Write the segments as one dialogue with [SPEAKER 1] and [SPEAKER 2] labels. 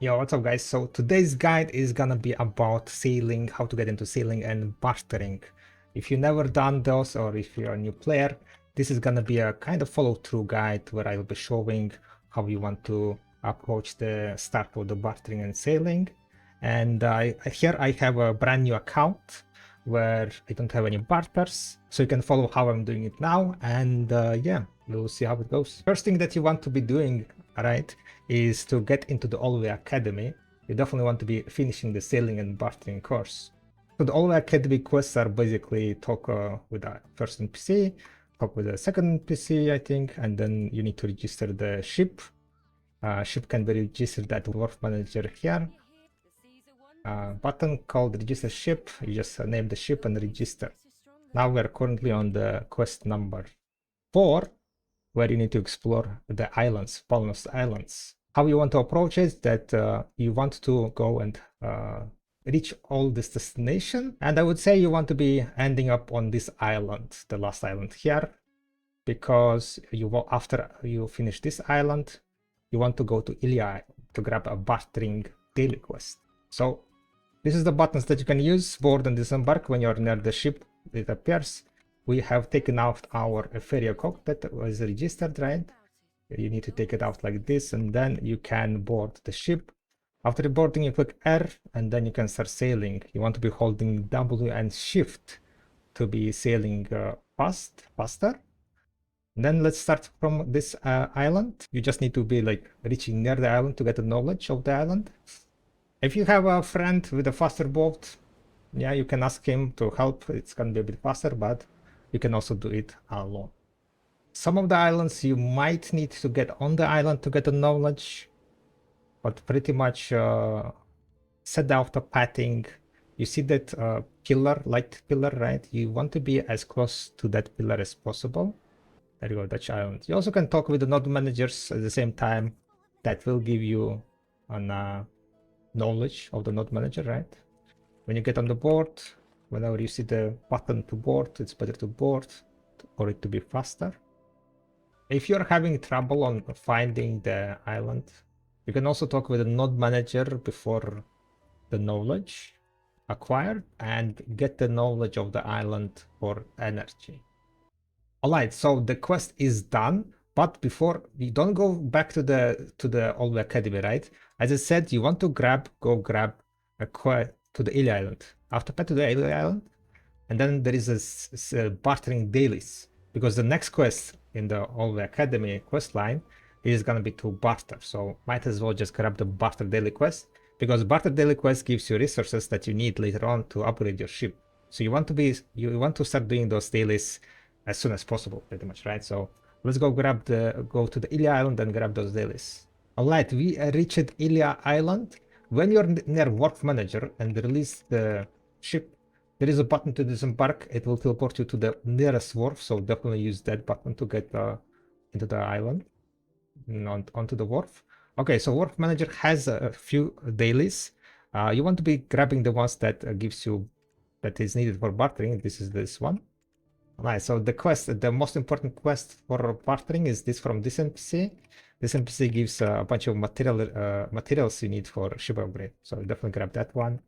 [SPEAKER 1] Yo, what's up guys? So today's guide is gonna be about sailing, how to get into sailing and bartering. If you never done those or if you're a new player, this is gonna be a kind of follow-through guide where I'll be showing how you want to approach the start of the bartering and sailing. And here I have a brand new account where I don't have any barters, so you can follow how I'm doing it now. And yeah, we'll see how it goes. First thing that you want to be doing, right, is to get into the Olvia Academy. You definitely want to be finishing the sailing and bartering course. So the Olvia Academy quests are basically talk with the first NPC, talk with the second NPC, I think, and then you need to register the ship. Ship can be registered at Wharf Manager here. Button called Register Ship. You just name the ship and register. Now we're currently on the quest number 4, where you need to explore the islands, Polnos Islands. How you want to approach it, that you want to go and reach all this destination. And I would say you want to be ending up on this island, the last island here, because after you finish this island, you want to go to Ilya to grab a bartering daily quest. So this is the buttons that you can use, board and disembark. When you're near the ship, it appears. We have taken out our ferry cock that was registered, right? You need to take it out like this, and then you can board the ship. After boarding, you click R, and then you can start sailing. You want to be holding W and Shift to be sailing faster. Then let's start from this island. You just need to be like reaching near the island to get the knowledge of the island. If you have a friend with a faster boat, yeah, you can ask him to help. It's gonna be a bit faster, but you can also do it alone. Some of the islands you might need to get on the island to get the knowledge, but pretty much set out the pathing. You see that pillar, light pillar, right? You want to be as close to that pillar as possible. There you go, Dutch island. You also can talk with the node managers at the same time. That will give you an knowledge of the node manager, right? When you get on the board, whenever you see the button to board, it's better to board for it to be faster. If you're having trouble on finding the island, you can also talk with the node manager before the knowledge acquired and get the knowledge of the island for energy. Alright, so the quest is done, but before you don't go back to the Olvia Academy, right? As I said, you want to go grab a quest to the Ilya Island. After pet to the Ilya Island, and then there is a bartering dailies, because the next quest in the Olvia Academy quest line is gonna be to barter. So might as well just grab the barter daily quest, because barter daily quest gives you resources that you need later on to upgrade your ship. So you want to start doing those dailies as soon as possible, pretty much, right? So let's go go to the Ilya Island and grab those dailies. Alright, we reached Ilya Island. When you're near Wharf Manager and release the ship, there is a button to disembark. It will teleport you to the nearest wharf, so definitely use that button to get into the island, onto the wharf. Okay, so Wharf Manager has a few dailies. You want to be grabbing the ones that that is needed for bartering. This is this one. Nice. So the most important quest for bartering is this from this NPC. This NPC gives a bunch of materials you need for ship upgrade. So definitely grab that one.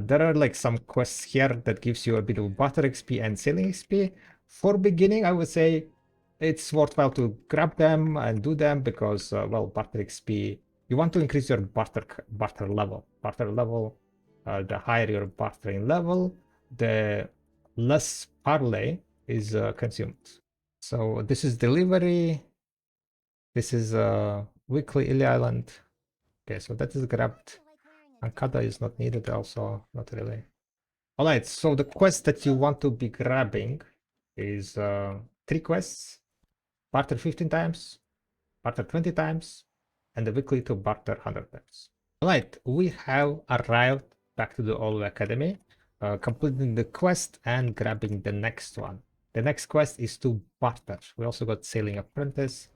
[SPEAKER 1] There are like some quests here that gives you a bit of barter XP and sailing XP. For beginning, I would say it's worthwhile to grab them and do them because, well, barter XP, you want to increase your barter level. The higher your bartering level, the less parlay is consumed. So this is delivery. This is weekly Ilya Island. Okay, so that is grabbed. Ankada is not needed also, not really. Alright, so the quest that you want to be grabbing is 3 quests. Barter 15 times, barter 20 times, and the weekly to barter 100 times. Alright, we have arrived back to the Olvia Academy, completing the quest and grabbing the next one. The next quest is to barter. We also got Sailing Apprentice.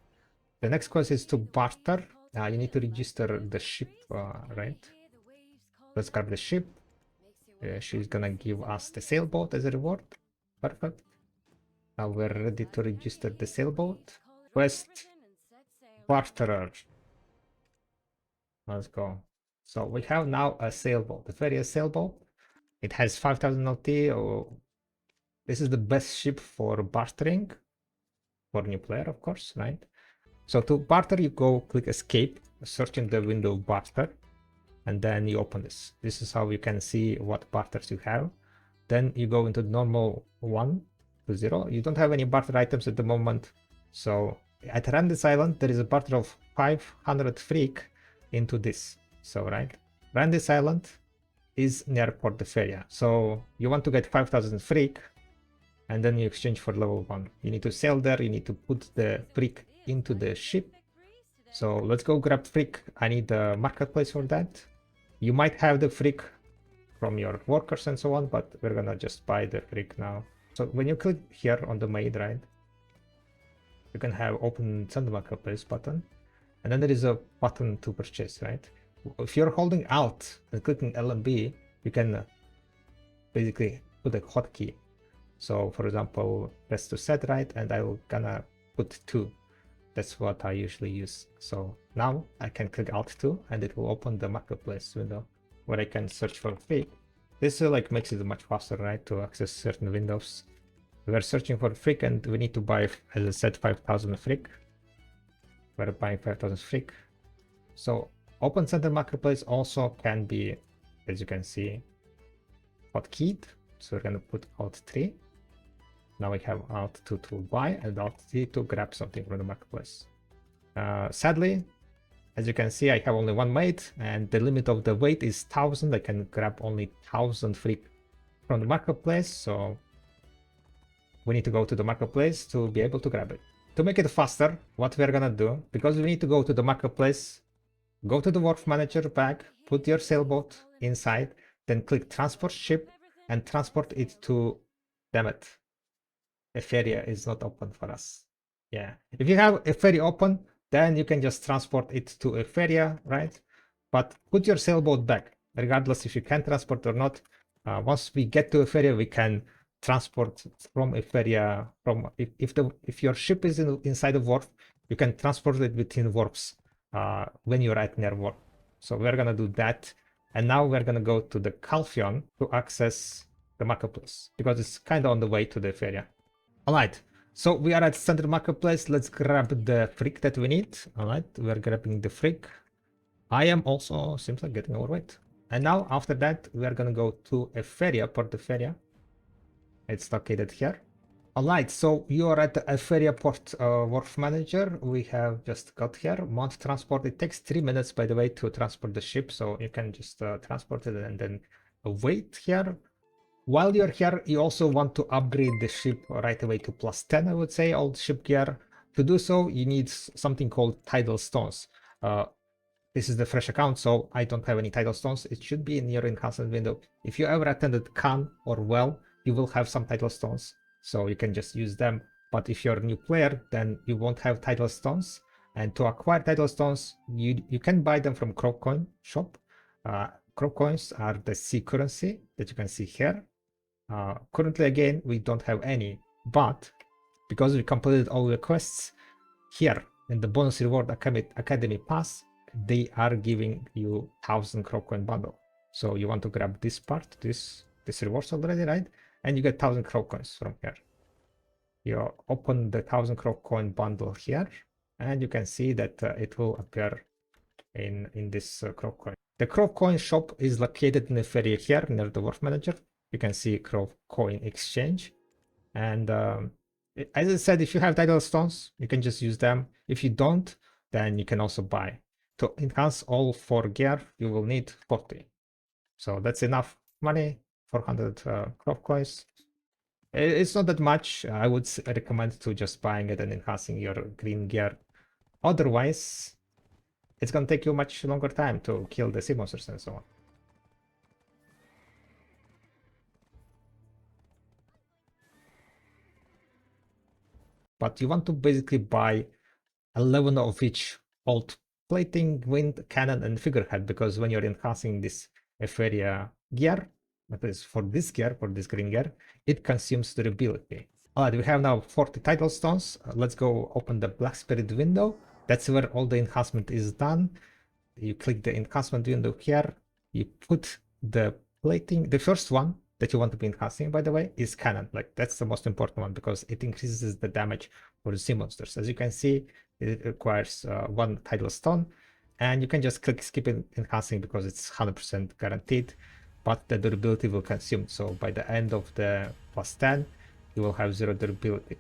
[SPEAKER 1] The next quest is to barter. You need to register the ship, right? Let's grab the ship. She's gonna give us the sailboat as a reward. Perfect. Now we're ready to register the sailboat. Quest Barterer. Let's go. So we have now a sailboat, a very sailboat. It has 5000 LT. Or this is the best ship for bartering for new player, of course, right? So to barter, you go click escape, search in the window barter, and then you open this. This is how you can see what barters you have. Then you go into normal 1 to 0. You don't have any barter items at the moment. So at Randis Island, there is a barter of 500 freak into this. So, right, Randis Island is near Port de Feria. So you want to get 5000 freak, and then you exchange for level 1. You need to sail there, you need to put the freak into the ship. So let's go grab freak. I need the marketplace for that. You might have the freak from your workers and so on, but we're gonna just buy the freak now. So when you click here on the maid, right, you can have open send marketplace button, and then there is a button to purchase, right? If you're holding Alt and clicking L and B, you can basically put a hotkey. So for example, press to set, right, and I'm gonna put 2. That's what I usually use. So now I can click Alt 2 and it will open the marketplace window where I can search for freak. This like makes it much faster, right, to access certain windows. We're searching for freak and we need to buy, as I said, 5000 freak. We're buying 5000 freak. So open center marketplace also can be, as you can see, hotkeyed. So we're gonna put Alt 3. Now we have Alt 2 to buy and Alt 3 to grab something from the marketplace. Sadly, as you can see, I have only one mate and the limit of the weight is 1000. I can grab only 1000 freak from the marketplace. So we need to go to the marketplace to be able to grab it. To make it faster, what we're gonna do, because we need to go to the marketplace, go to the wharf manager bag, put your sailboat inside, then click transport ship and transport it to, damn it, a ferry is not open for us. Yeah, if you have a ferry open, then you can just transport it to a ferry, right? But put your sailboat back, regardless if you can transport or not. Once we get to a ferry, we can transport from a ferry. From if your ship is inside a wharf, you can transport it between wharfs when you're at near wharf. So we're gonna do that, and now we're gonna go to the Calphion to access the marketplace because it's kind of on the way to the ferry. Alright, so we are at center marketplace. Let's grab the freak that we need. Alright, we're grabbing the freak. I am also, seems like, getting overweight. And now after that, we are gonna go to a feria, Port de Feria. It's located here. Alright, so you are at a feria port wharf manager. We have just got here. Mount transport. It takes 3 minutes, by the way, to transport the ship. So you can just transport it and then wait here. While you're here, you also want to upgrade the ship right away to +10, I would say, old ship gear. To do so, you need something called tidal stones. This is the fresh account, so I don't have any tidal stones. It should be in your enhancement window. If you ever attended Khan or Well, you will have some tidal stones, so you can just use them. But if you're a new player, then you won't have tidal stones. And to acquire tidal stones, you can buy them from Crowcoin shop. Crow coins are the sea currency that you can see here. Currently, again, we don't have any, but because we completed all the quests here in the bonus reward academy pass, they are giving you 1000 crowcoin bundle. So you want to grab this part, this rewards already, right? And you get 1000 crowcoins from here. You open the 1000 crowcoin bundle here, and you can see that it will appear in this crowcoin. The crowcoin shop is located in the ferry here near the wharf manager. You can see crowcoin exchange, and as I said, if you have tidal stones, you can just use them. If you don't, then you can also buy. To enhance all 4 gear, you will need 40. So that's enough money, 400 crop coins. It's not that much. I would recommend to just buying it and enhancing your green gear. Otherwise, it's gonna take you much longer time to kill the Seamonsters and so on. But you want to basically buy 11 of each old plating, wind, cannon, and figurehead, because when you're enhancing this Epheria gear, that is for this gear, for this green gear, it consumes durability. Alright, we have now 40 tidal stones. Let's go open the Black Spirit window. That's where all the enhancement is done. you click the enhancement window here, you put the plating, the first one that you want to be enhancing, by the way, is cannon. Like that's the most important one because it increases the damage for the sea monsters. As you can see, it requires one tidal stone, and you can just click skip enhancing because it's 100% guaranteed, but the durability will consume. So by the end of the +10, you will have 0 durability.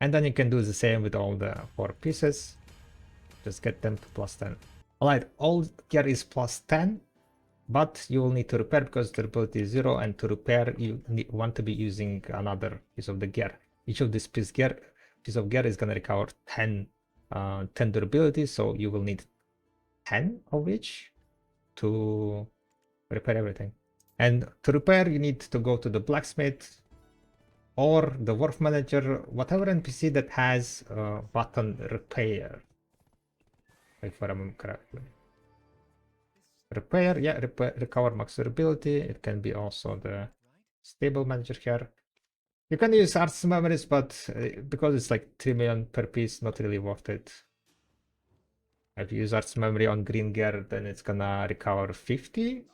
[SPEAKER 1] And then you can do the same with all the 4 pieces. Just get them to +10. Alright, all gear is +10, but you will need to repair because durability is 0, and to repair you want to be using another piece of the gear. Each of this piece of gear is going to recover 10 durability, so you will need 10 of each to repair everything. And to repair, you need to go to the blacksmith or the wharf manager, whatever NPC that has button repair. If I remember correctly. Repair, yeah, recover max durability. It can be also the stable manager here. You can use arts memories, but because it's like 3 million per piece, not really worth it. If you use arts memory on green gear, then it's gonna recover 50.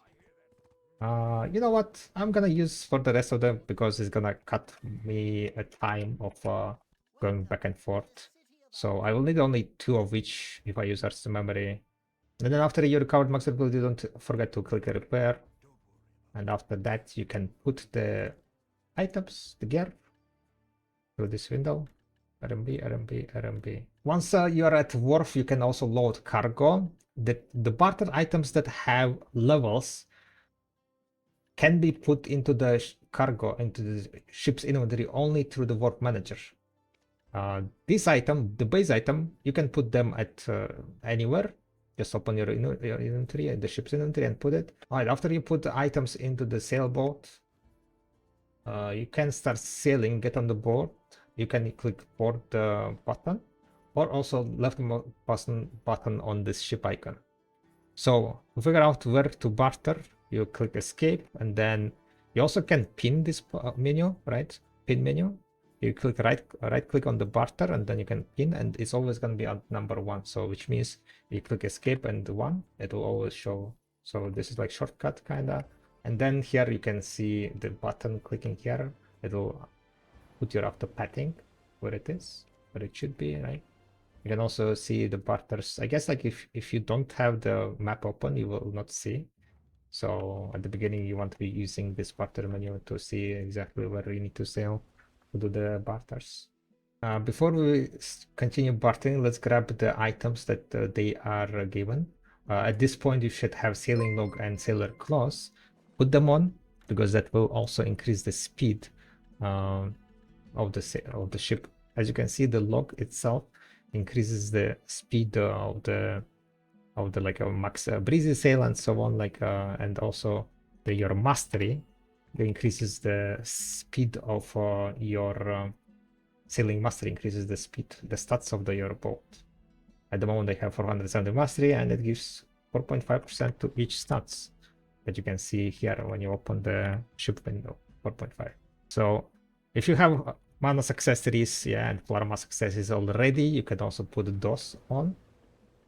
[SPEAKER 1] You know what? I'm gonna use for the rest of them because it's gonna cut me a time of going back and forth. So I will need only 2 of each if I use arts memory. And then after you recovered max ability, don't forget to click repair. And after that, you can put the items, the gear, through this window. RMB, RMB, RMB. Once you are at wharf, you can also load cargo. The barter items that have levels can be put into the cargo, into the ship's inventory only through the wharf manager. This item, the base item, you can put them at anywhere. Just open your inventory, the ship's inventory, and put it. Alright, after you put the items into the sailboat, you can start sailing, get on the board. You can click board button, or also left button on this ship icon. So to figure out where to barter, you click escape, and then you also can pin this menu, right? Pin menu. You click right click on the barter, and then you can pin, and it's always going to be at number 1. So which means you click escape and 1, it will always show. So this is like shortcut kinda. And then here you can see the button clicking here. It will put your after patting where it is, where it should be, right? You can also see the barters. I guess like if you don't have the map open, you will not see. So at the beginning, you want to be using this barter menu to see exactly where you need to sail to do the barters. Before we continue bartering, let's grab the items that they are given. At this point, you should have sailing log and sailor claws. Put them on because that will also increase the speed of the ship. As you can see, the log itself increases the speed of the like a max breezy sail and so on, like and also your mastery increases the speed of your sailing mastery, increases the speed, the stats of your boat. At the moment, I have 470 mastery, and it gives 4.5% to each stats that you can see here when you open the ship window. 4.5. So if you have mana accessories, yeah, and plasma accessories already, you can also put those on.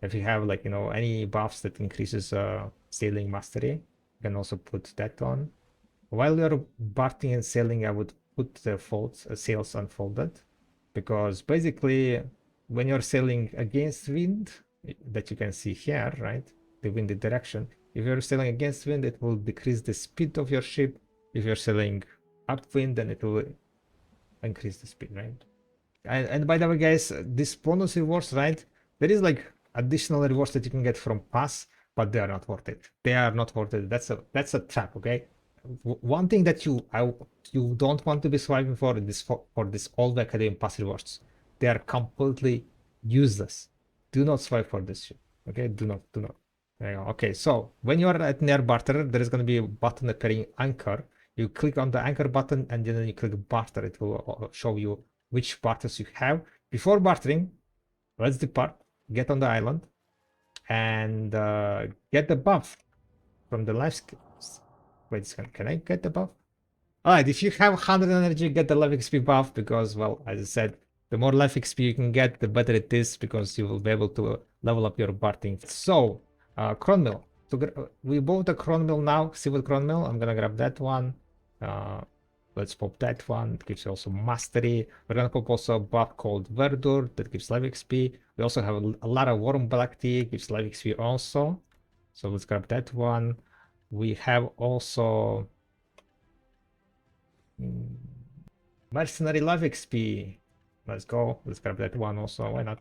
[SPEAKER 1] If you have like, you know, any buffs that increases sailing mastery, you can also put that on. While you're bartering and sailing, I would put the sails unfolded, because basically when you're sailing against wind, that you can see here, right, the windy direction, if you're sailing against wind, it will decrease the speed of your ship. If you're sailing upwind, then it will increase the speed, right? And by the way, guys, this bonus rewards, right, there is like additional rewards that you can get from pass, but they are not worth it. They are not worth it. That's a trap, okay? One thing that you don't want to be swiping for this Olvia Academy pass rewards. They are completely useless. Do not swipe for this shit. Okay, do not. There you go. Okay, so when you are at near barter, there is going to be a button appearing anchor. You click on the anchor button, and then you click barter. It will show you which barters you have. Before bartering, let's depart, get on the island, and get the buff from the life skills. Wait, can I get the buff? Alright, if you have 100 energy, get the life XP buff, because, well, as I said, The more life XP you can get, the better it is, because you will be able to level up your bartering. So, Cron Mill. So we bought a Cron Mill now, Civil Cron Mill. I'm gonna grab that one. Let's pop that one. It gives you also mastery. We're gonna pop also a buff called Verdure that gives life XP. We also have a lot of Warm Black Tea, gives life XP also. So let's grab that one. We have also Mercenary Life XP. Let's go. Let's grab that one also. Why not?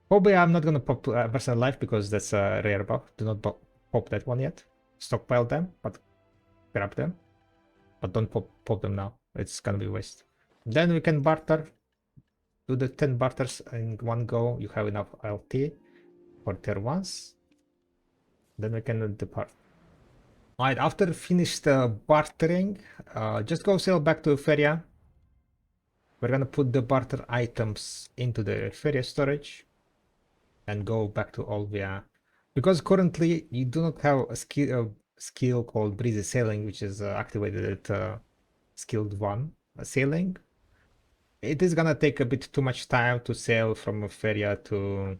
[SPEAKER 1] Probably I'm not gonna pop Mercenary Life because that's a rare buff. Do not pop that one yet. Stockpile them, but grab them. But don't pop them now. It's gonna be waste. Then we can barter. Do the 10 barters in one go. You have enough LT for tier 1s. Then we can depart. Alright, after finished bartering, just go sail back to Feria. We're gonna put the barter items into the Feria storage and go back to Olvia. Because currently you do not have a skill called Breezy Sailing, which is activated at skilled 1 sailing. It is gonna take a bit too much time to sail from Feria to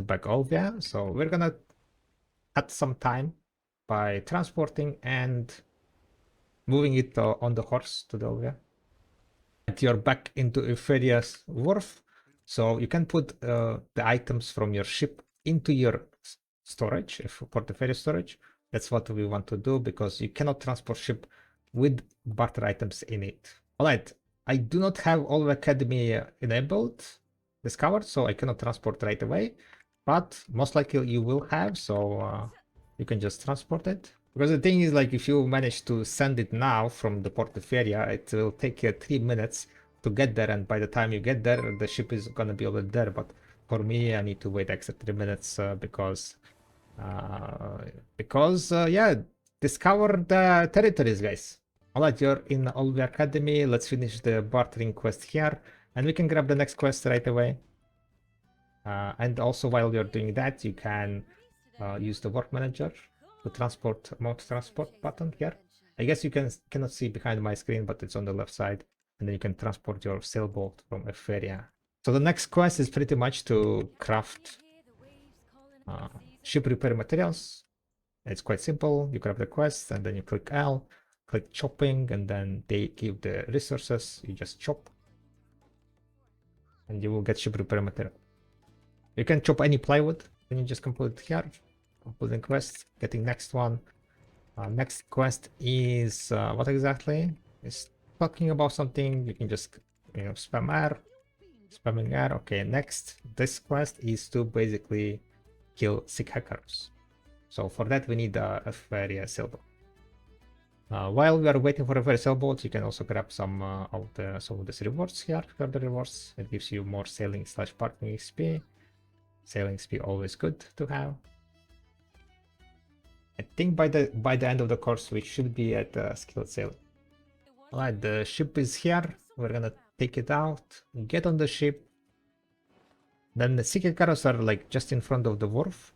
[SPEAKER 1] back Olvia, so we're gonna cut some time by transporting and moving it on the horse to the Olvia. You're back into Eupheria's wharf, so you can put the items from your ship into your storage, for the ferry storage. That's what we want to do, because you cannot transport ship with barter items in it. Alright, I do not have Olvia Academy enabled, discovered, so I cannot transport right away, but most likely you will have, so you can just transport it. Because the thing is, like, if you manage to send it now from the port of Feria, it will take 3 minutes to get there, and by the time you get there, the ship is gonna be already there. But for me, I need to wait extra 3 minutes because yeah, discover the territories, guys. Alright, you're in Olvia Academy. Let's finish the bartering quest here, and we can grab the next quest right away. And also, while you're doing that, you can use the work manager to transport mount transport button here. I guess you cannot see behind my screen, but it's on the left side, and then you can transport your sailboat from Euphoria. So the next quest is pretty much to craft ship repair materials. It's quite simple. You grab the quest and then you click L, click chopping, and then they give the resources. You just chop and you will get ship repair material. You can chop any plywood, then you just complete here. Completing quest, getting next one. Next quest is what exactly? It's talking about something. You can just spam R, spamming R. Okay, next, this quest is to basically kill sick Hekarus. So for that we need a fairy sailboat. While we are waiting for a fairy sailboat, you can also grab some of these rewards here. Further rewards. It gives you more sailing / parking XP. Sailing XP always good to have. I think by the end of the course we should be at skilled sailing. Alright, the ship is here. We're gonna take it out, get on the ship. Then the Hekaru are like just in front of the wharf.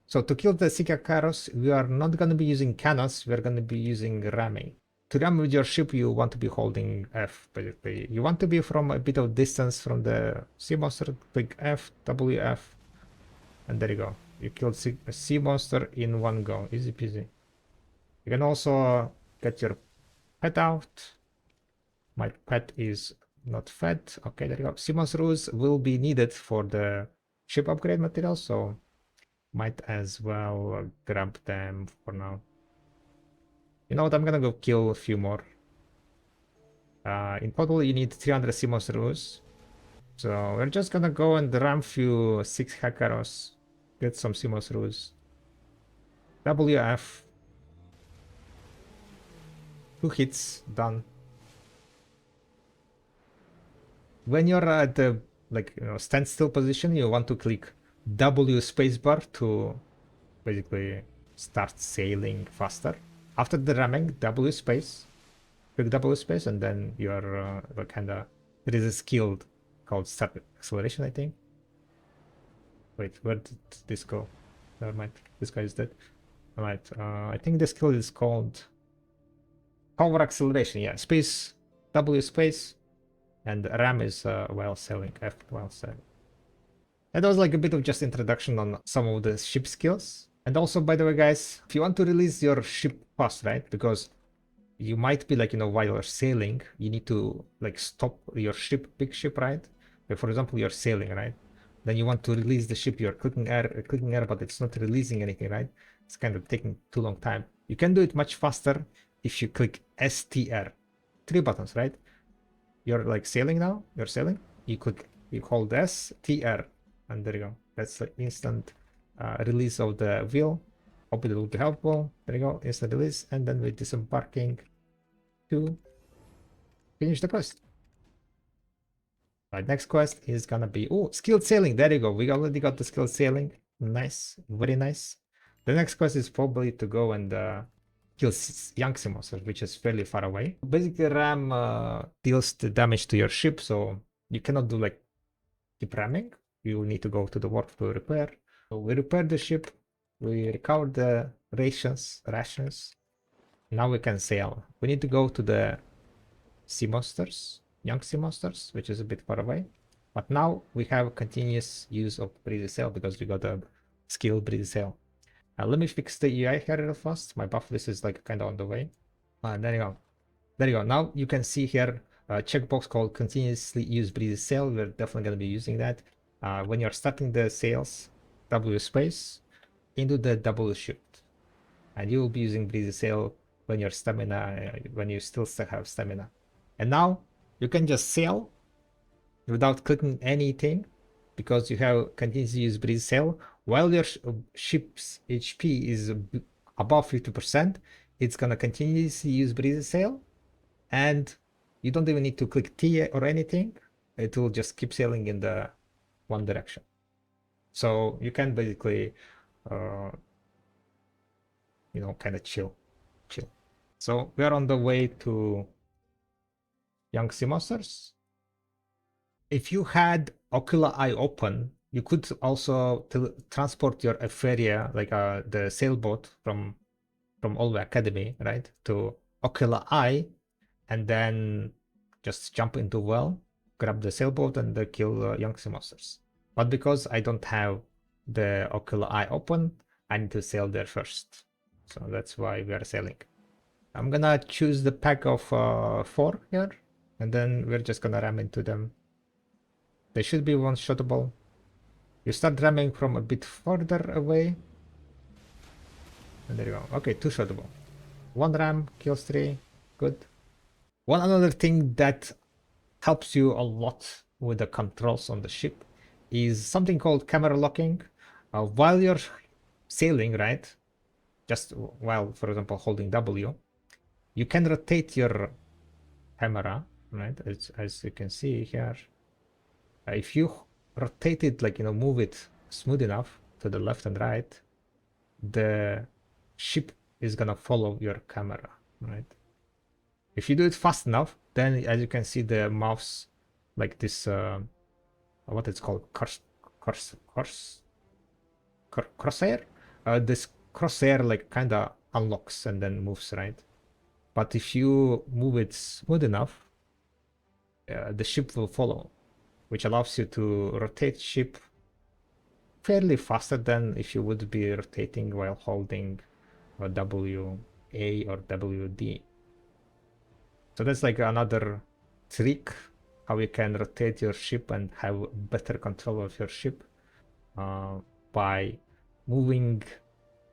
[SPEAKER 1] So to kill the Hekaru, we are not gonna be using cannons, we're gonna be using ramming. To ram with your ship, you want to be holding F, basically. You want to be from a bit of distance from the Seamonster, click F, WF, and there you go. You killed a Seamonster in one go, easy peasy. You can also get your pet out. My pet is not fed. Okay, there you go. Seamonsters will be needed for the ship upgrade material, so might as well grab them for now. You know what? I'm gonna go kill a few more. In total, you need 300 Seamonsters. So we're just gonna go and ram few 6 Hekarus. Get some Seamonsters. WF. 2 hits, done. When you're at the standstill position, you want to click W spacebar to basically start sailing faster. After the ramming, W space, click W space, and then you're there is a skill called start acceleration, I think. Wait, where did this go? Never mind, this guy is dead. Alright, I think the skill is called power acceleration. Yeah, space, W space, and ram is while sailing, F while sailing. And that was like a bit of just introduction on some of the ship skills. And also, by the way, guys, if you want to release your ship fast, right? Because you might be like, while you're sailing, you need to like stop your ship, big ship, right? Like, for example, you're sailing, right? Then you want to release the ship, you're clicking R, but it's not releasing anything, right? It's kind of taking too long time. You can do it much faster if you click STR. 3 buttons, right? You're like sailing now, you're sailing. You hold STR, and there you go. That's the instant release of the wheel. Hope it will be helpful. There you go, instant release, and then we're disembarking to finish the quest. Right, next quest is gonna be skilled sailing. There you go. We already got the skilled sailing. Nice, very nice. The next quest is probably to go and kill young Seamonster, which is fairly far away. Basically, ram deals the damage to your ship, so you cannot do like keep ramming. You will need to go to the wharf to repair. So we repair the ship. We recover the rations. Now we can sail. We need to go to the Seamonsters, young Seamonsters, which is a bit far away. But now we have continuous use of breezy sail because we got a skill breezy sail. Let me fix the UI here real fast. My buff list is like kind of on the way. There you go. There you go. Now you can see here a checkbox called continuously use breezy sail. We're definitely going to be using that. When you're starting the sails, W space into the W shift, and you will be using breezy sail when your stamina, when you still have stamina. And now you can just sail without clicking anything because you have continuously use breezy sail. While your ship's HP is above 50%, it's gonna continuously use breezy sail, and you don't even need to click T or anything. It will just keep sailing in the one direction. So you can basically, kind of chill. So we are on the way to young Seamonsters. If you had Ocular Eye open, you could also transport your Euphoria, like the sailboat from Olvia Academy, right, to Ocular Eye, and then just jump into well, grab the sailboat, and kill young Seamonsters. But because I don't have the Ocular Eye open, I need to sail there first. So that's why we are sailing. I'm gonna choose the pack of 4 here, and then we're just gonna ram into them. They should be one-shottable. You start ramming from a bit further away. And there you go. Okay, 2-shottable. 1 ram, kills 3. Good. One another thing that helps you a lot with the controls on the ship is something called camera locking. While you're sailing, right? Just while, for example, holding W, you can rotate your camera, right? As you can see here. If you rotate it, like, move it smooth enough to the left and right, the ship is gonna follow your camera, right? If you do it fast enough, then as you can see, the mouse, like this, what it's called, crosshair? This crosshair like kind of unlocks and then moves, right? But if you move it smooth enough, the ship will follow, which allows you to rotate ship fairly faster than if you would be rotating while holding a WA or WD. So that's like another trick how you can rotate your ship and have better control of your ship by moving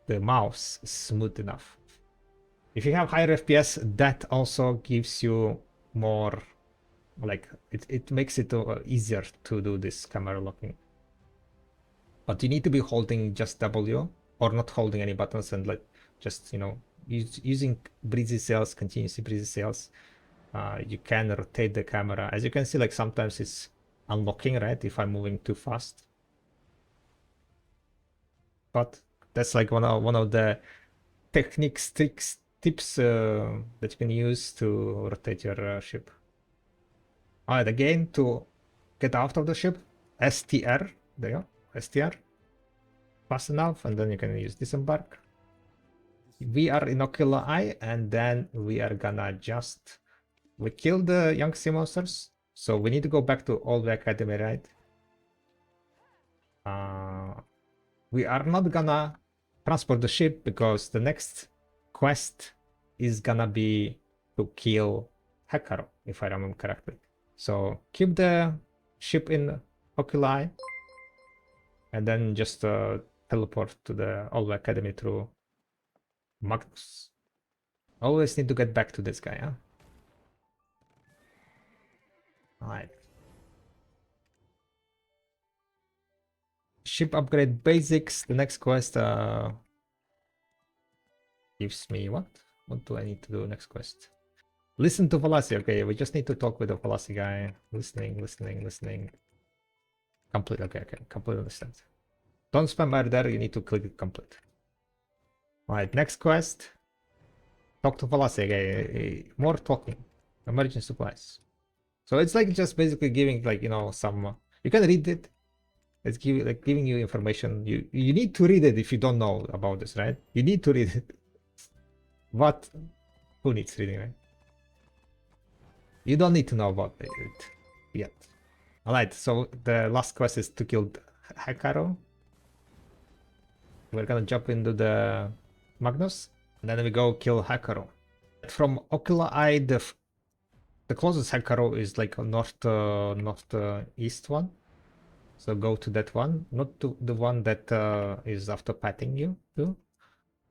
[SPEAKER 1] the mouse smooth enough. If you have higher FPS, that also gives you more, like, it makes it easier to do this camera locking. But you need to be holding just W or not holding any buttons and like just, using breezy sails, continuously breezy sails. You can rotate the camera. As you can see, like sometimes it's unlocking, right, if I'm moving too fast. But that's like one of the techniques, tricks, tips that you can use to rotate your ship. Alright, again, to get out of the ship, STR, there you go, STR, fast enough, and then you can use disembark. We are in Ocular Eye, and then we are gonna we kill the young Seamonsters, So we need to go back to Olvia Academy, right? We are not gonna transport the ship because the next quest is gonna be to kill Hekaru, if I remember correctly. So keep the ship in Oculi and then just teleport to the Olvia Academy through Magnus. Always need to get back to this guy, huh? Alright. Ship upgrade basics. The next quest gives me what? What do I need to do next quest? Listen to Velasi. Okay, we just need to talk with the Velasi guy. Listening. Complete. Okay. Complete understand. Don't spam barter. You need to click it complete. Alright, next quest. Talk to Velasi. Okay, more talking. Emergency supplies. So it's like just basically giving like, you know, some... you can read it. It's giving you information. You need to read it if you don't know about this, right? You need to read it. What? Who needs reading, right? You don't need to know about it yet. Alright, so the last quest is to kill Hekaru. We're gonna jump into the Magnus, and then we go kill Hekaru. From Oculi, the closest Hekaru is like a northeast one. So go to that one, not to the one that is after patting you.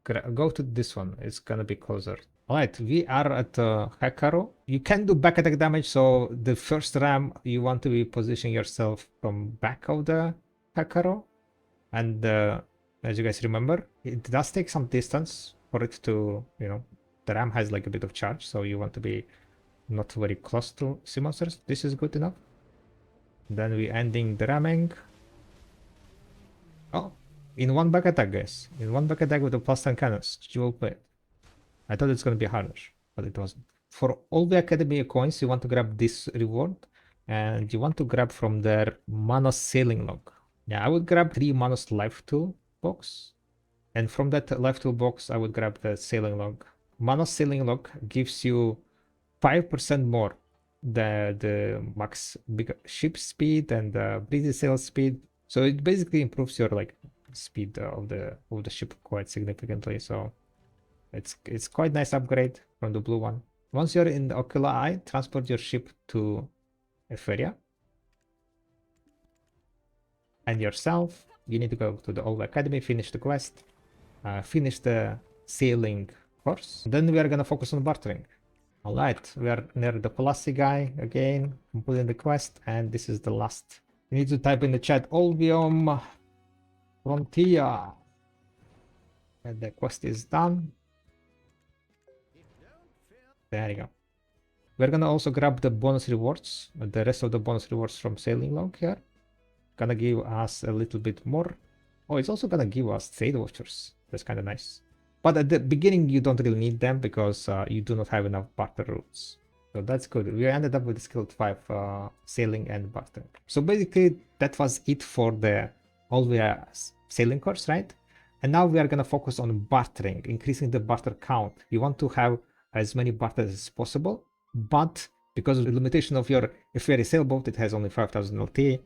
[SPEAKER 1] Go to this one. It's gonna be closer. Alright, we are at Hekaru. You can do back attack damage, so the first ram you want to be positioning yourself from back of the Hekaru. And as you guys remember, it does take some distance for it to, you know, the ram has like a bit of charge, so you want to be not very close to Seamonsters. This is good enough. Then we ending the ramming. Oh, in one back attack, guys. In one back attack with the plus 10 cannons, dual plate. I thought it's going to be harder, but it wasn't. For all the Academy coins, you want to grab this reward, and you want to grab from their Manos sailing log. Yeah, I would grab 3 Manos life tool box, and from that life tool box, I would grab the sailing log. Manos sailing log gives you 5% more the max big ship speed and the breezy sail speed. So it basically improves your like speed of the ship quite significantly. So it's quite nice upgrade from the blue one. Once you're in the Oculi, transport your ship to Euphoria. And yourself, you need to go to the Olvia Academy, finish the quest, finish the sailing course. Then we are gonna focus on bartering. Alright, we are near the Palazzi guy again, completing the quest, and this is the last. You need to type in the chat Olvium Frontier. And the quest is done. There you go. We're gonna also grab the bonus rewards, the rest of the bonus rewards from Sailing Log here. Gonna give us a little bit more. Oh, it's also gonna give us trade vouchers. That's kind of nice. But at the beginning, you don't really need them because you do not have enough barter routes. So that's good. We ended up with skilled 5 sailing and barter. So basically, that was it for the Olvia sailing course, right? And now we are gonna focus on bartering, increasing the barter count. You want to have as many barters as possible, but because of the limitation of your Euphoria sailboat, it has only 5000 LT.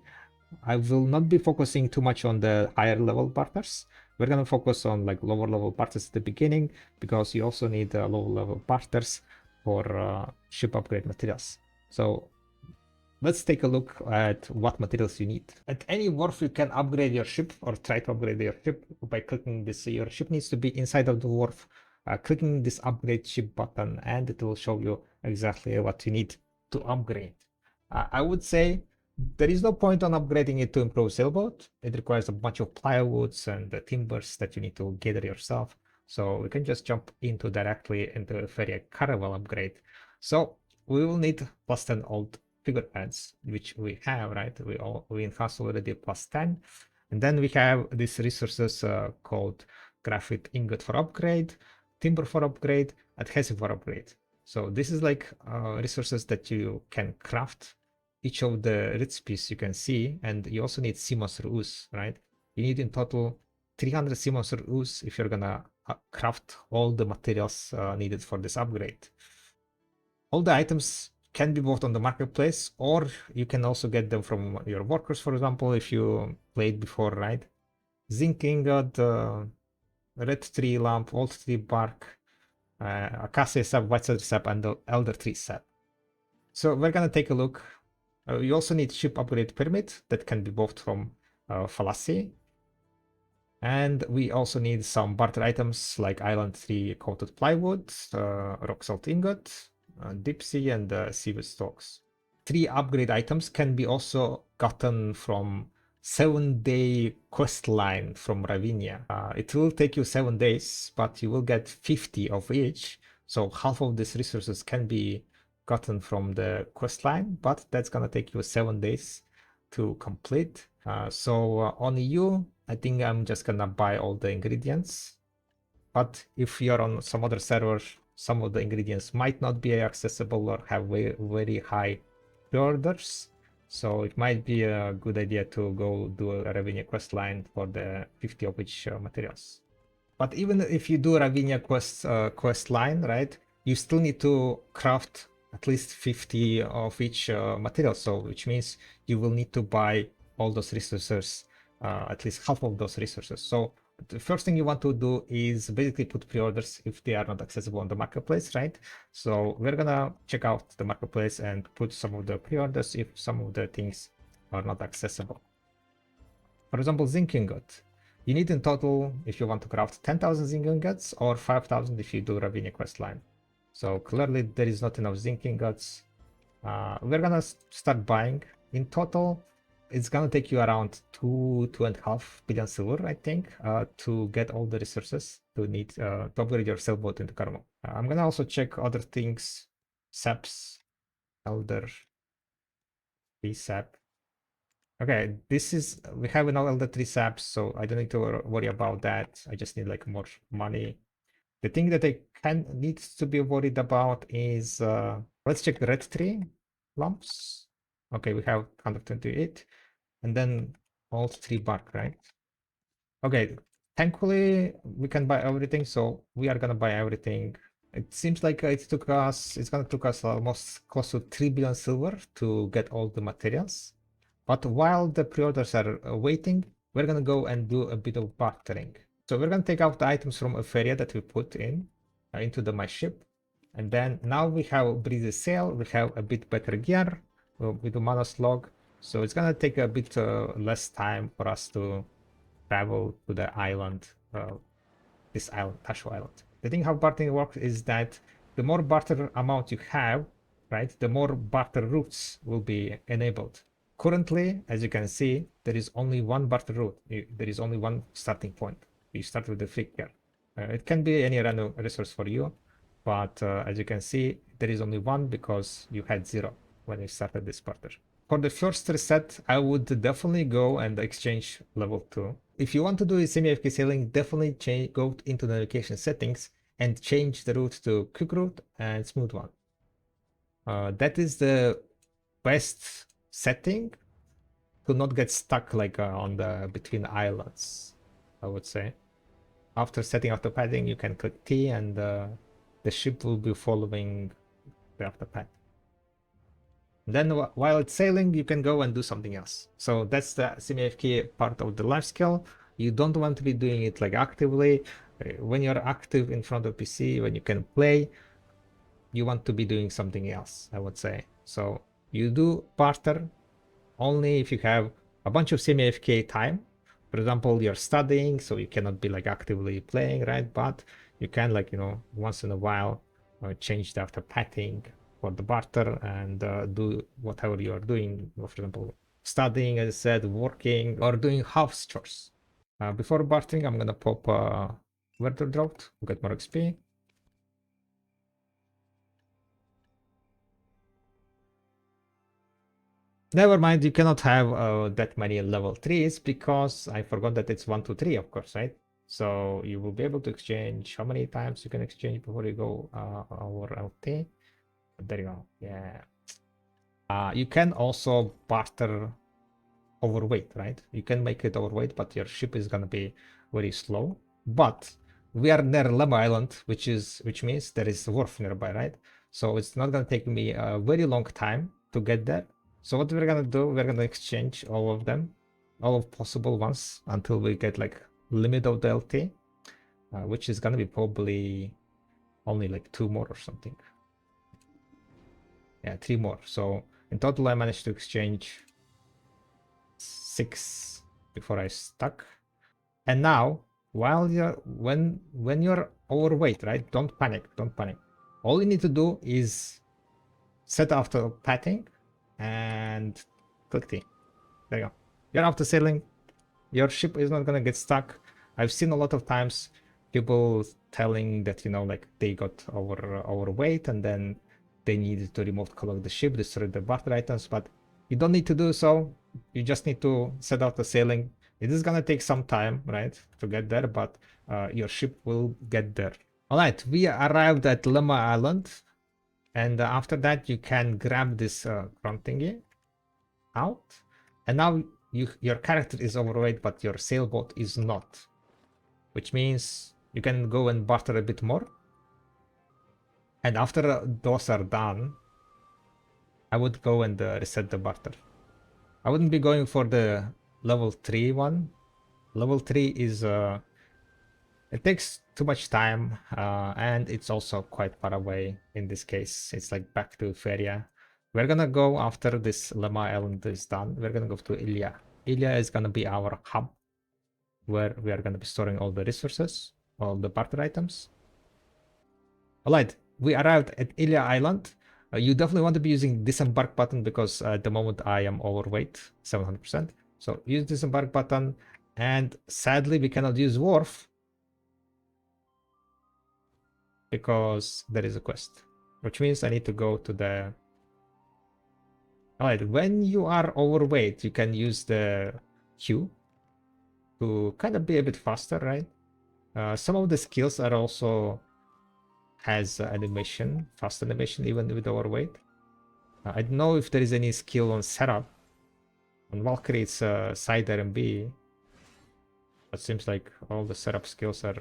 [SPEAKER 1] I will not be focusing too much on the higher level barters. We're gonna focus on like lower level barters at the beginning because you also need lower level barters for ship upgrade materials. So let's take a look at what materials you need. At any wharf, you can upgrade your ship or try to upgrade your ship by clicking this. Your ship needs to be inside of the wharf. Clicking this upgrade ship button, and it will show you exactly what you need to upgrade. I would say there is no point on upgrading it to improve sailboat. It requires a bunch of plywoods and timbers that you need to gather yourself. So we can just jump into directly into a very Caravel upgrade. So we will need plus 10 old figureheads, which we have, right? We enhance already plus 10. And then we have these resources called graphite ingot for upgrade, timber for upgrade, adhesive for upgrade. So this is like resources that you can craft each of the recipes you can see, and you also need Seamonster ooze, right? You need in total 300 Seamonster ooze if you're gonna craft all the materials needed for this upgrade. All the items can be bought on the marketplace, or you can also get them from your workers, for example, if you played before, right? Zinc ingot, red tree lamp, old tree bark, acacia sap, white cedar sap, and the elder tree sap. So we're gonna take a look. You also need ship upgrade permit that can be bought from Fallacy. And we also need some barter items like island tree coated plywood, rock salt ingot, deep sea, and seaweed stalks. 3 upgrade items can be also gotten from 7-day quest line from Ravinia. It will take you 7 days, but you will get 50 of each. So half of these resources can be gotten from the quest line, but that's gonna take you 7 days to complete. So on EU, I think I'm just gonna buy all the ingredients. But if you're on some other server, some of the ingredients might not be accessible or have very high pre-orders. So it might be a good idea to go do a Ravinia quest line for the 50 of each materials. But even if you do Ravinia quest line, right, you still need to craft at least 50 of each material. So which means you will need to buy all those resources, at least half of those resources. So the first thing you want to do is basically put pre-orders if they are not accessible on the marketplace, right? So we're gonna check out the marketplace and put some of the pre-orders if some of the things are not accessible. For example, zinc ingot. You need in total, if you want to craft 10,000 zinc ingots or 5,000 if you do Ravinia quest line. So clearly there is not enough zinc ingots. We're gonna start buying. In total, it's gonna take you around 2.5 billion silver, I think, to get all the resources to need to upgrade your sailboat into Carmo. I'm gonna also check other things, saps, elder, tree sap. Okay, this is, we have now elder tree saps, so I don't need to worry about that. I just need like more money. The thing that I needs to be worried about is, let's check the red tree lumps. Okay, we have 128. And then alt 3 bark, right? Okay, thankfully we can buy everything, so we are gonna buy everything. It seems like it's gonna took us almost close to 3 billion silver to get all the materials. But while the pre-orders are waiting, we're gonna go and do a bit of bartering. So we're gonna take out the items from Opheria that we put in into my ship. And then now we have breezy sail, we have a bit better gear with the mana slog. So it's gonna take a bit less time for us to travel to the island, this island, Tasho Island. The thing how bartering works is that the more barter amount you have, right, the more barter routes will be enabled. Currently, as you can see, there is only one barter route. There is only one starting point. You start with the free gear. It can be any random resource for you, but as you can see, there is only one because you had 0 when you started this barter. For the first reset, I would definitely go and exchange level 2. If you want to do semi-AFK sailing, definitely go into the navigation settings and change the route to quick route and smooth one. That is the best setting to not get stuck like on the between islands, I would say. After setting auto padding, you can click T and the ship will be following the auto pad. Then while it's sailing, you can go and do something else. So that's the semi-AFK part of the life skill. You don't want to be doing it like actively. When you're active in front of PC, when you can play, you want to be doing something else, I would say. So you do barter only if you have a bunch of semi-AFK time. For example, you're studying, so you cannot be like actively playing, right? But you can, like, you know, once in a while change the after padding for the barter and do whatever you are doing. For example, studying, as I said, working, or doing house chores. Before bartering, I'm gonna pop weather drought, get more XP. Never mind, you cannot have that many level 3s because I forgot that it's 1 to 3, of course, right? So you will be able to exchange how many times you can exchange before you go over LT. There you go. Yeah. You can also barter overweight, right? You can make it overweight, but your ship is gonna be very slow. But we are near Lemma Island, which means there is a wharf nearby, right? so it's not gonna take me a very long time to get there. So what we're gonna do, we're gonna exchange all of them, all of possible ones, until we get like limit of the LT, which is gonna be probably only like 2 more or something. Yeah, 3 more. So in total I managed to exchange 6 before I stuck. And now, while you're when you're overweight, right? Don't panic, don't panic. All you need to do is set after patting and click T. There you go. You're after sailing. Your ship is not gonna get stuck. I've seen a lot of times people telling that, you know, like they got overweight and then they needed to remote collect the ship, destroy the barter items, but you don't need to do so. You just need to set out the sailing. It is gonna take some time, right, to get there, but your ship will get there. All right, we arrived at Lemma Island, and after that you can grab this crown thingy out, and now your character is overweight, but your sailboat is not, which means you can go and barter a bit more. And after those are done, I would go and reset the barter. I wouldn't be going for the level 3 one. Level 3 is it takes too much time, and it's also quite far away. In this case, it's like back to Feria. We're gonna go after this Lemma Island is done. We're gonna go to Ilya. Ilya is gonna be our hub, where we are gonna be storing all the resources, all the barter items. Alright, we arrived at Ilya Island. You definitely want to be using disembark button because at the moment I am overweight, 700%. So use disembark button, and sadly we cannot use wharf because there is a quest, which means I need to go to the... Alright, when you are overweight, you can use the Q to kind of be a bit faster, right? Some of the skills are also has animation, fast animation, even with overweight. I don't know if there is any skill on setup. On Valkyrie, it's side RMB. It seems like all the setup skills are...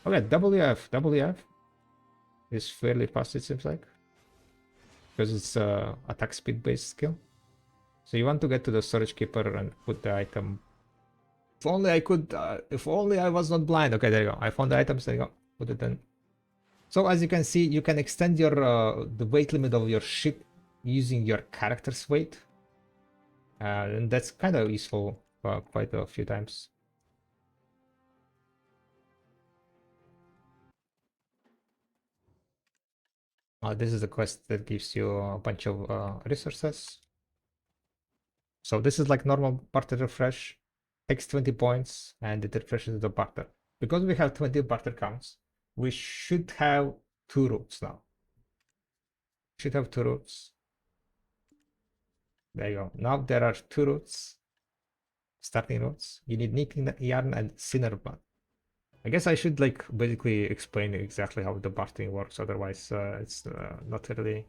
[SPEAKER 1] Okay, WF is fairly fast, it seems like, because it's attack speed based skill. So you want to get to the storage keeper and put the item. If only I could, if only I was not blind. Okay, there you go. I found the items, there you go. Put it in. So as you can see, you can extend your the weight limit of your ship using your character's weight. And that's kind of useful quite a few times. This is the quest that gives you a bunch of resources. So this is like normal barter refresh, takes 20 points, and it refreshes the barter. Because we have 20 barter counts, we should have 2 routes now. Should have 2 routes. There you go. Now there are 2 routes, starting routes. You need knitting yarn and cinnabar. I guess I should like basically explain exactly how the bartering works, otherwise it's not really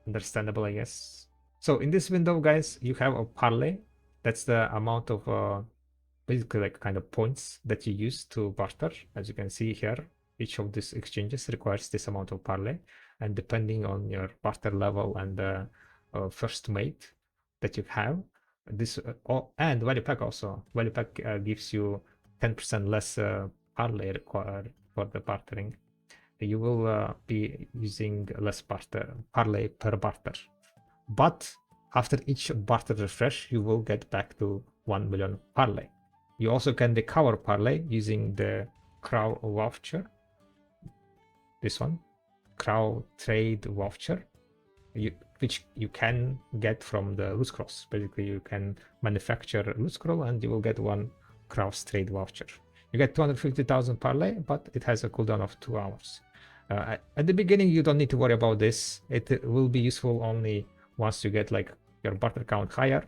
[SPEAKER 1] understandable, I guess. So in this window, guys, you have a parlay. That's the amount of basically like kind of points that you use to barter. As you can see here, each of these exchanges requires this amount of parlay, and depending on your barter level and the first mate that you have, this and value pack also. Value pack gives you 10% less parlay required for the bartering. You will be using less parlay per barter. But after each barter refresh, you will get back to 1 million parlay. You also can recover parlay using the Crow voucher. This one, Crow Trade voucher, which you can get from the loot scrolls. Basically, you can manufacture loot scroll and you will get 1 Crow's Trade voucher. You get 250,000 parlay, but it has a cooldown of 2 hours. At the beginning, you don't need to worry about this. It will be useful only once you get like your barter count higher.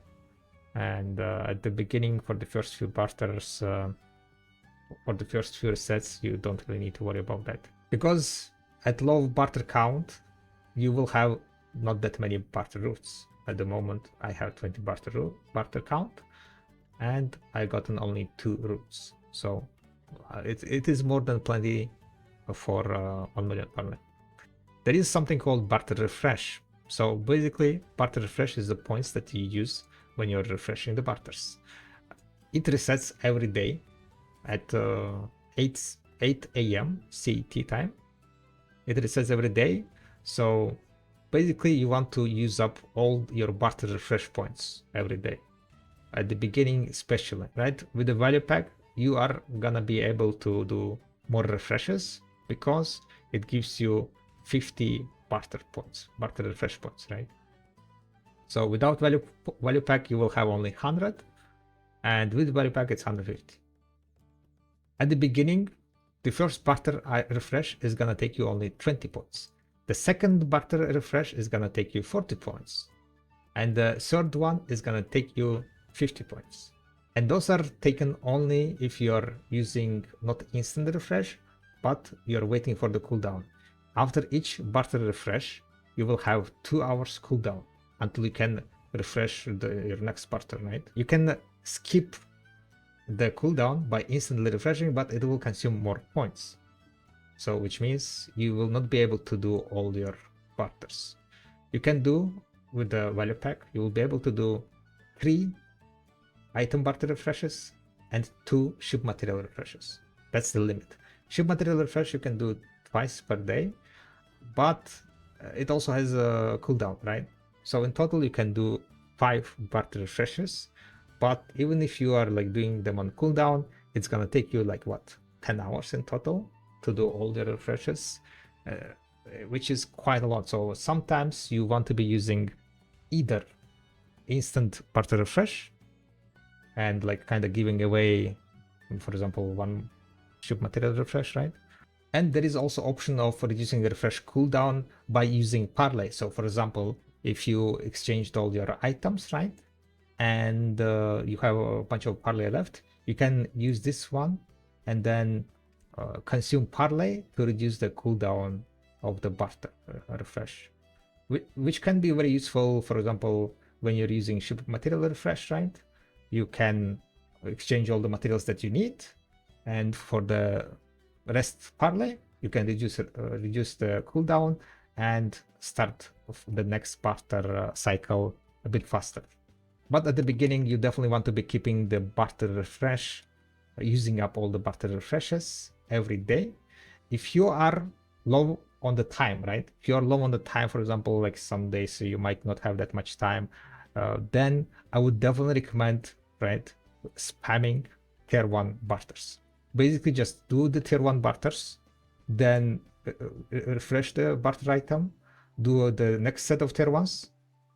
[SPEAKER 1] And at the beginning, for the first few barters, for the first few resets, you don't really need to worry about that. Because at low barter count, you will have not that many barter routes. At the moment, I have 20 barter count, and I gotten only 2 routes. So it is more than plenty for 1 million parlay. there is something called barter refresh. So basically, barter refresh is the points that you use when you're refreshing the barters. It resets every day at 8 a.m. CET time. It resets every day. So basically, you want to use up all your barter refresh points every day. At the beginning, especially, right? With the value pack, you are gonna be able to do more refreshes because it gives you 50 barter points, barter refresh points, right? So without value pack, you will have only 100, and with value pack, it's 150. At the beginning, the first barter refresh is gonna take you only 20 points. The second barter refresh is gonna take you 40 points, and the third one is gonna take you 50 points. And those are taken only if you're using not instant refresh, but you're waiting for the cooldown. After each barter refresh, you will have 2 hours cooldown until you can refresh your next barter, right? You can skip the cooldown by instantly refreshing, but it will consume more points. So which means you will not be able to do all your barters. You can do with the value pack, you will be able to do 3 item barter refreshes and 2 ship material refreshes. That's the limit. Ship material refresh you can do twice per day, but it also has a cooldown, right? So in total you can do 5 barter refreshes, but even if you are like doing them on cooldown, it's gonna take you like what, 10 hours in total to do all the refreshes, which is quite a lot. So sometimes you want to be using either instant barter refresh and like kind of giving away, for example, 1 ship material refresh, right? And there is also option of reducing the refresh cooldown by using parlay. So for example, if you exchanged all your items, right, and you have a bunch of parlay left, you can use this one and then consume parlay to reduce the cooldown of the barter refresh, which can be very useful. For example, when you're using ship material refresh, right, you can exchange all the materials that you need, and for the rest parlay you can reduce the cooldown and start the next barter cycle a bit faster. But at the beginning you definitely want to be keeping the barter refresh, using up all the barter refreshes every day. If you are low on the time, right, if you're low on the time, for example, like some days you might not have that much time, then I would definitely recommend, right, spamming tier 1 barters. Basically just do the tier 1 barters, then refresh the barter item, do the next set of tier 1s,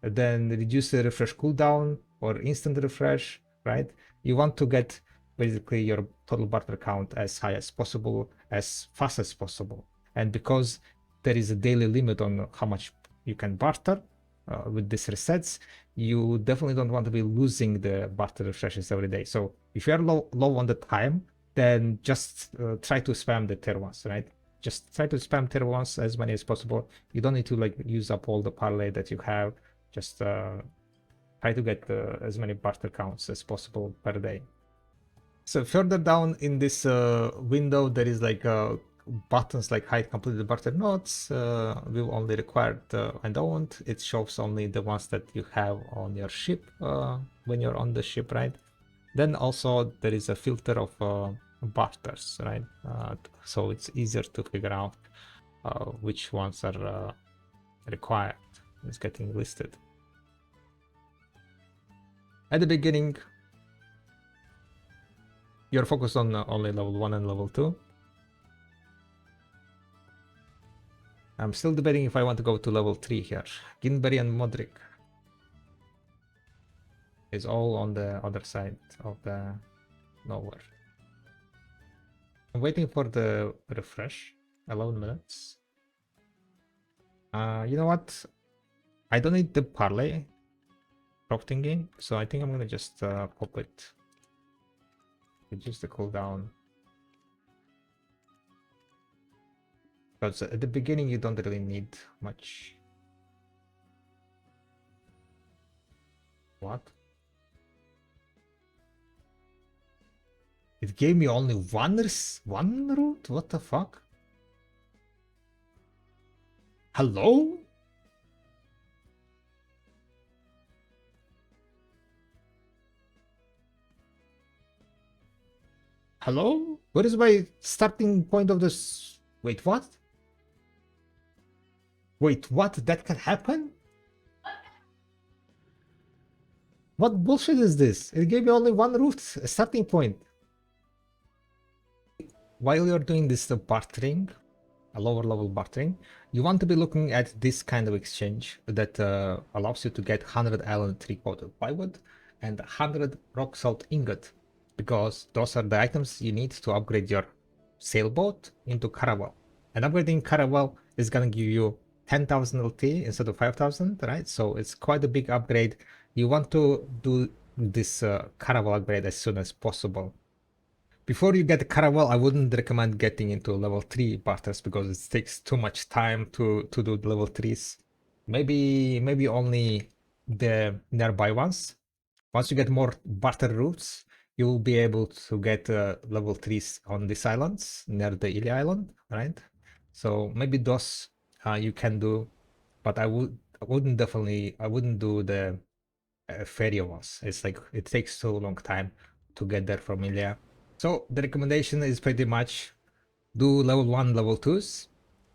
[SPEAKER 1] then reduce the refresh cooldown or instant refresh, right? You want to get basically your total barter count as high as possible, as fast as possible. And because there is a daily limit on how much you can barter with these resets, you definitely don't want to be losing the barter refreshes every day. So if you are low on the time, then just try to spam the tier 1s, right? Just try to spam tier 1s as many as possible. You don't need to like use up all the parlay that you have. Just try to get as many barter counts as possible per day. So further down in this window, there is like buttons like hide completed barter nodes, will only required and owned. It shows only the ones that you have on your ship when you're on the ship, right? Then also there is a filter of barters, right? So it's easier to figure out which ones are required. It's getting listed. At the beginning, you're focused on only level 1 and level 2. I'm still debating if I want to go to level 3 here. Ginberry and Modric is all on the other side of the nowhere. I'm waiting for the refresh. 11 minutes. You know what? I don't need the parlay prop thingy, so I think I'm gonna just pop it. Reduce the cooldown. Because at the beginning you don't really need much. What? It gave me only one route? What the fuck? Hello? Hello? Where is my starting point of this? Wait, what? Wait, what? That can happen? What bullshit is this? It gave me only one route starting point. While you're doing this bartering, a lower level bartering, you want to be looking at this kind of exchange that allows you to get 100 island tree coated plywood and 100 rock salt ingot, because those are the items you need to upgrade your sailboat into Caravel. And upgrading Caravel is gonna give you 10,000 LT instead of 5,000, right? So it's quite a big upgrade. You want to do this Caravel upgrade as soon as possible. Before you get the Caravel, I wouldn't recommend getting into level 3 barters because it takes too much time to do the level 3s. Maybe only the nearby ones. Once you get more barter routes, you will be able to get level 3s on these islands near the Ili Island, right? So maybe those you can do, but I wouldn't do the ferry ones. It's like it takes so long time to get there from Ilia. So the recommendation is pretty much do level 1, level 2s.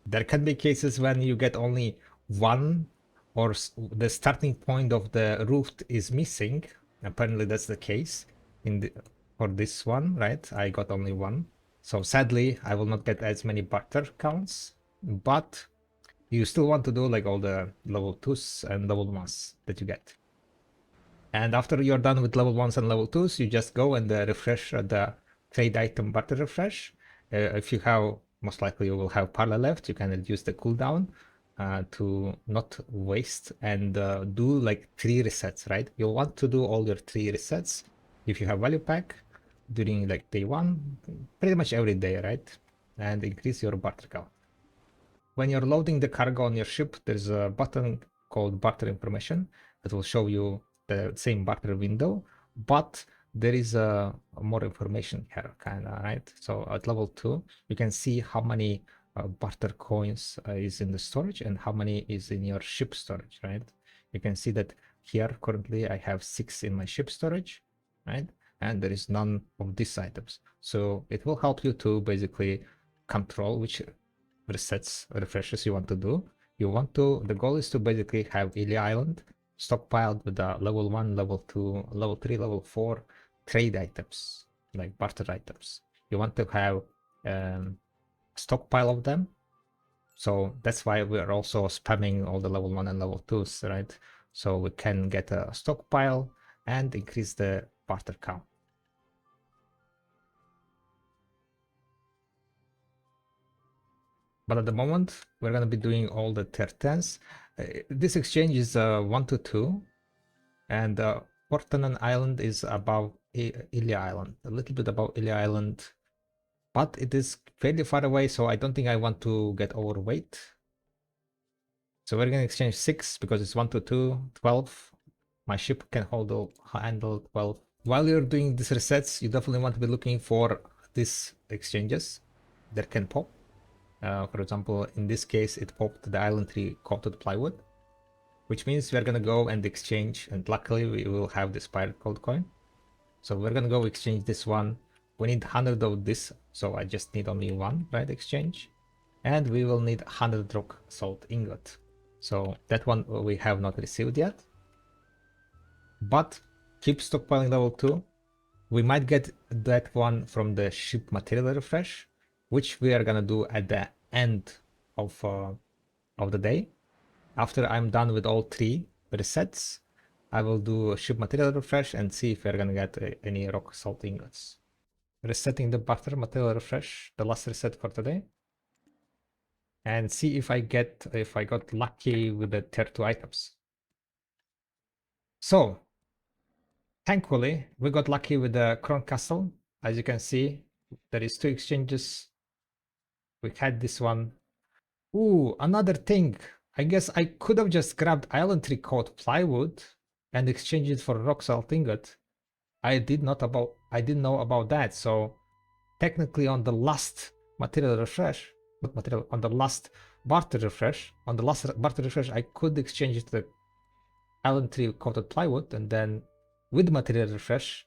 [SPEAKER 1] There can be cases when you get only one or the starting point of the route is missing. Apparently that's the case for this one, right? I got only one. So sadly, I will not get as many barter counts, but you still want to do like all the level 2s and level 1s that you get. And after you're done with level 1s and level 2s, you just go and refresh the trade item barter refresh. If you have, most likely you will have parlor left, you can reduce the cooldown to not waste and do like 3 resets, right? You'll want to do all your 3 resets if you have value pack during like day 1, pretty much every day, right? And increase your barter count. When you're loading the cargo on your ship, there's a button called Barter Information that will show you the same barter window, but there is more information here, kind of, right? So at level 2, you can see how many barter coins is in the storage and how many is in your ship storage, right? You can see that here currently I have 6 in my ship storage, right? And there is none of these items. So it will help you to basically control which resets, refreshes you want to do. The goal is to basically have Ili Island stockpiled with the level 1, level 2, level 3, level 4 trade items, like barter items. You want to have stockpile of them. So that's why we're also spamming all the level 1 and level 2s, right? So we can get a stockpile and increase the barter count. But at the moment, we're going to be doing all the tier 10s. This exchange is 1 to 2, and Portanan Island is above Ilia Island, a little bit above Ilia Island, but it is fairly far away, so I don't think I want to get overweight. So we're going to exchange 6 because it's 1 to 2, 12. My ship can handle 12. While you're doing these resets, you definitely want to be looking for these exchanges that can pop. For example, in this case, it popped the island tree coated plywood, which means we're gonna go and exchange, and luckily we will have this pirate gold coin. So we're gonna go exchange this one. We need 100 of this, so I just need only one, right, exchange. And we will need 100 rock salt ingot. So that one we have not received yet. But keep stockpiling level 2. We might get that one from the ship material refresh, which we are gonna do at the end of the day. After I'm done with all 3 resets, I will do a ship material refresh and see if we're gonna get any rock salt ingots. Resetting the barter material refresh, the last reset for today, and see if I got lucky with the tier 2 items. So thankfully we got lucky with the Crown Castle. As you can see, there is 2 exchanges. We had this one. Ooh, another thing. I guess I could have just grabbed island tree coat plywood and exchanged it for rock salt ingot. I didn't know about that. So technically on the last material refresh, material on the last barter refresh. On the last barter refresh, I could exchange it to the island tree coated plywood, and then with material refresh,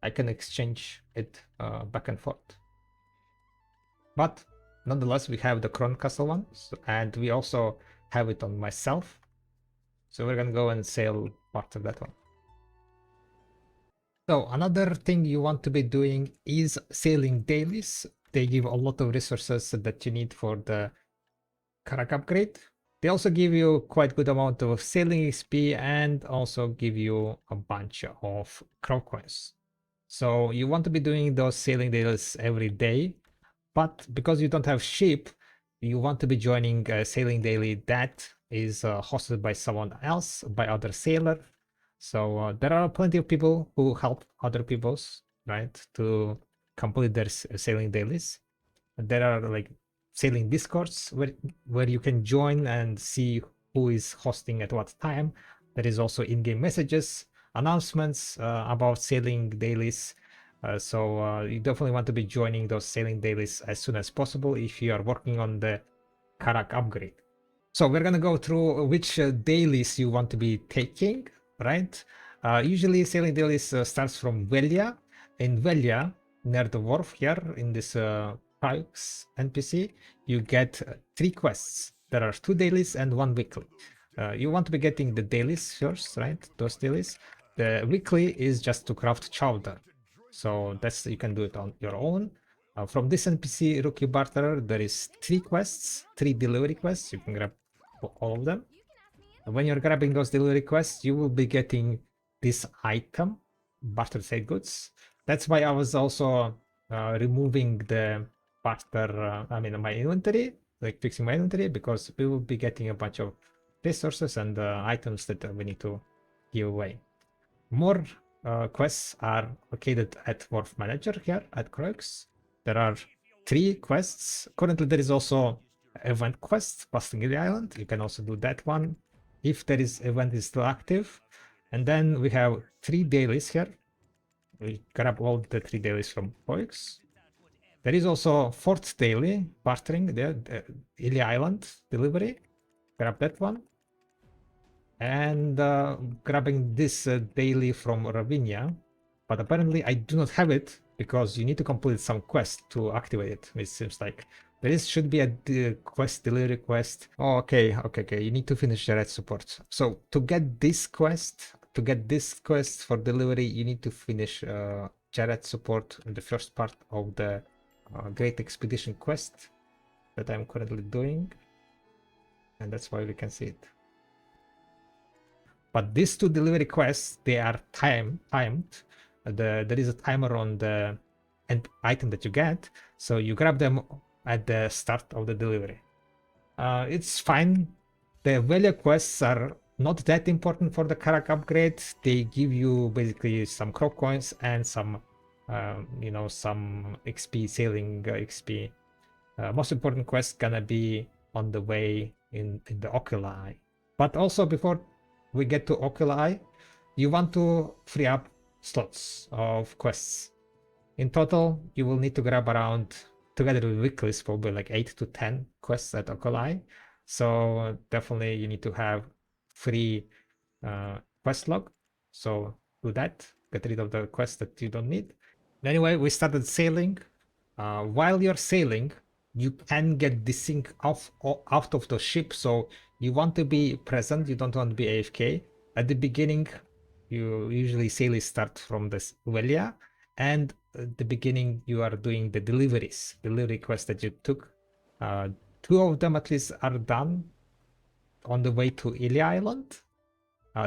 [SPEAKER 1] I can exchange it back and forth. But nonetheless, we have the Kron Castle one, and we also have it on myself. So we're gonna go and sail part of that one. So another thing you want to be doing is sailing dailies. They give a lot of resources that you need for the Karak upgrade. They also give you quite good amount of sailing XP and also give you a bunch of crow coins. So you want to be doing those sailing dailies every day, but because you don't have ship, you want to be joining a sailing daily that is hosted by someone else, by other sailor. So there are plenty of people who help other people's, right, to complete their sailing dailies. There are like sailing discords where you can join and see who is hosting at what time. There is also in-game messages, announcements about sailing dailies. So you definitely want to be joining those sailing dailies as soon as possible if you are working on the Karak upgrade. So we're gonna go through which dailies you want to be taking, right? Usually sailing dailies starts from Velia. In Velia, near the wharf here in this Pikes NPC, you get 3 quests. There are 2 dailies and 1 weekly. You want to be getting the dailies first, right? Those dailies. The weekly is just to craft chowder. So that's, you can do it on your own. From this NPC Rookie Barter, there is 3 quests, 3 delivery quests. You can grab all of them. And when you're grabbing those delivery quests, you will be getting this item, barter trade goods. That's why I was also removing the barter, my inventory, like fixing my inventory, because we will be getting a bunch of resources and items that we need to give away. More quests are located at Wharf Manager here at Croix. There are 3 quests. Currently, there is also event quest, busting the island. You can also do that one if there is event is still active. And then we have 3 dailies here. We grab all the 3 dailies from Croix. There is also 4th daily, bartering, the Ilya Island delivery. Grab that one. And grabbing this daily from Ravinia. But apparently I do not have it because you need to complete some quest to activate it, it seems like. There should be a quest, delivery quest. Oh, okay. You need to finish the red support. So to get this quest for delivery, you need to finish Jared support in the first part of the Great Expedition quest that I'm currently doing. And that's why we can see it. But these 2 delivery quests, they are timed. There is a timer on the item that you get, so you grab them at the start of the delivery. It's fine. The value quests are not that important for the Karak upgrade. They give you basically some crow coins and some, some XP, sailing XP. Most important quest gonna be on the way in the Oculi. But also before we get to Oculi, you want to free up slots of quests. In total, you will need to grab around, together with weeklies, probably like 8 to 10 quests at Oculi. So definitely you need to have free quest log. So do that, get rid of the quests that you don't need. Anyway, we started sailing. While you're sailing, you can get desync out of the ship, so you want to be present, you don't want to be AFK. At the beginning, you usually sailors start from this Velia, and at the beginning you are doing the delivery quests that you took. 2 of them at least are done on the way to Ilya Island.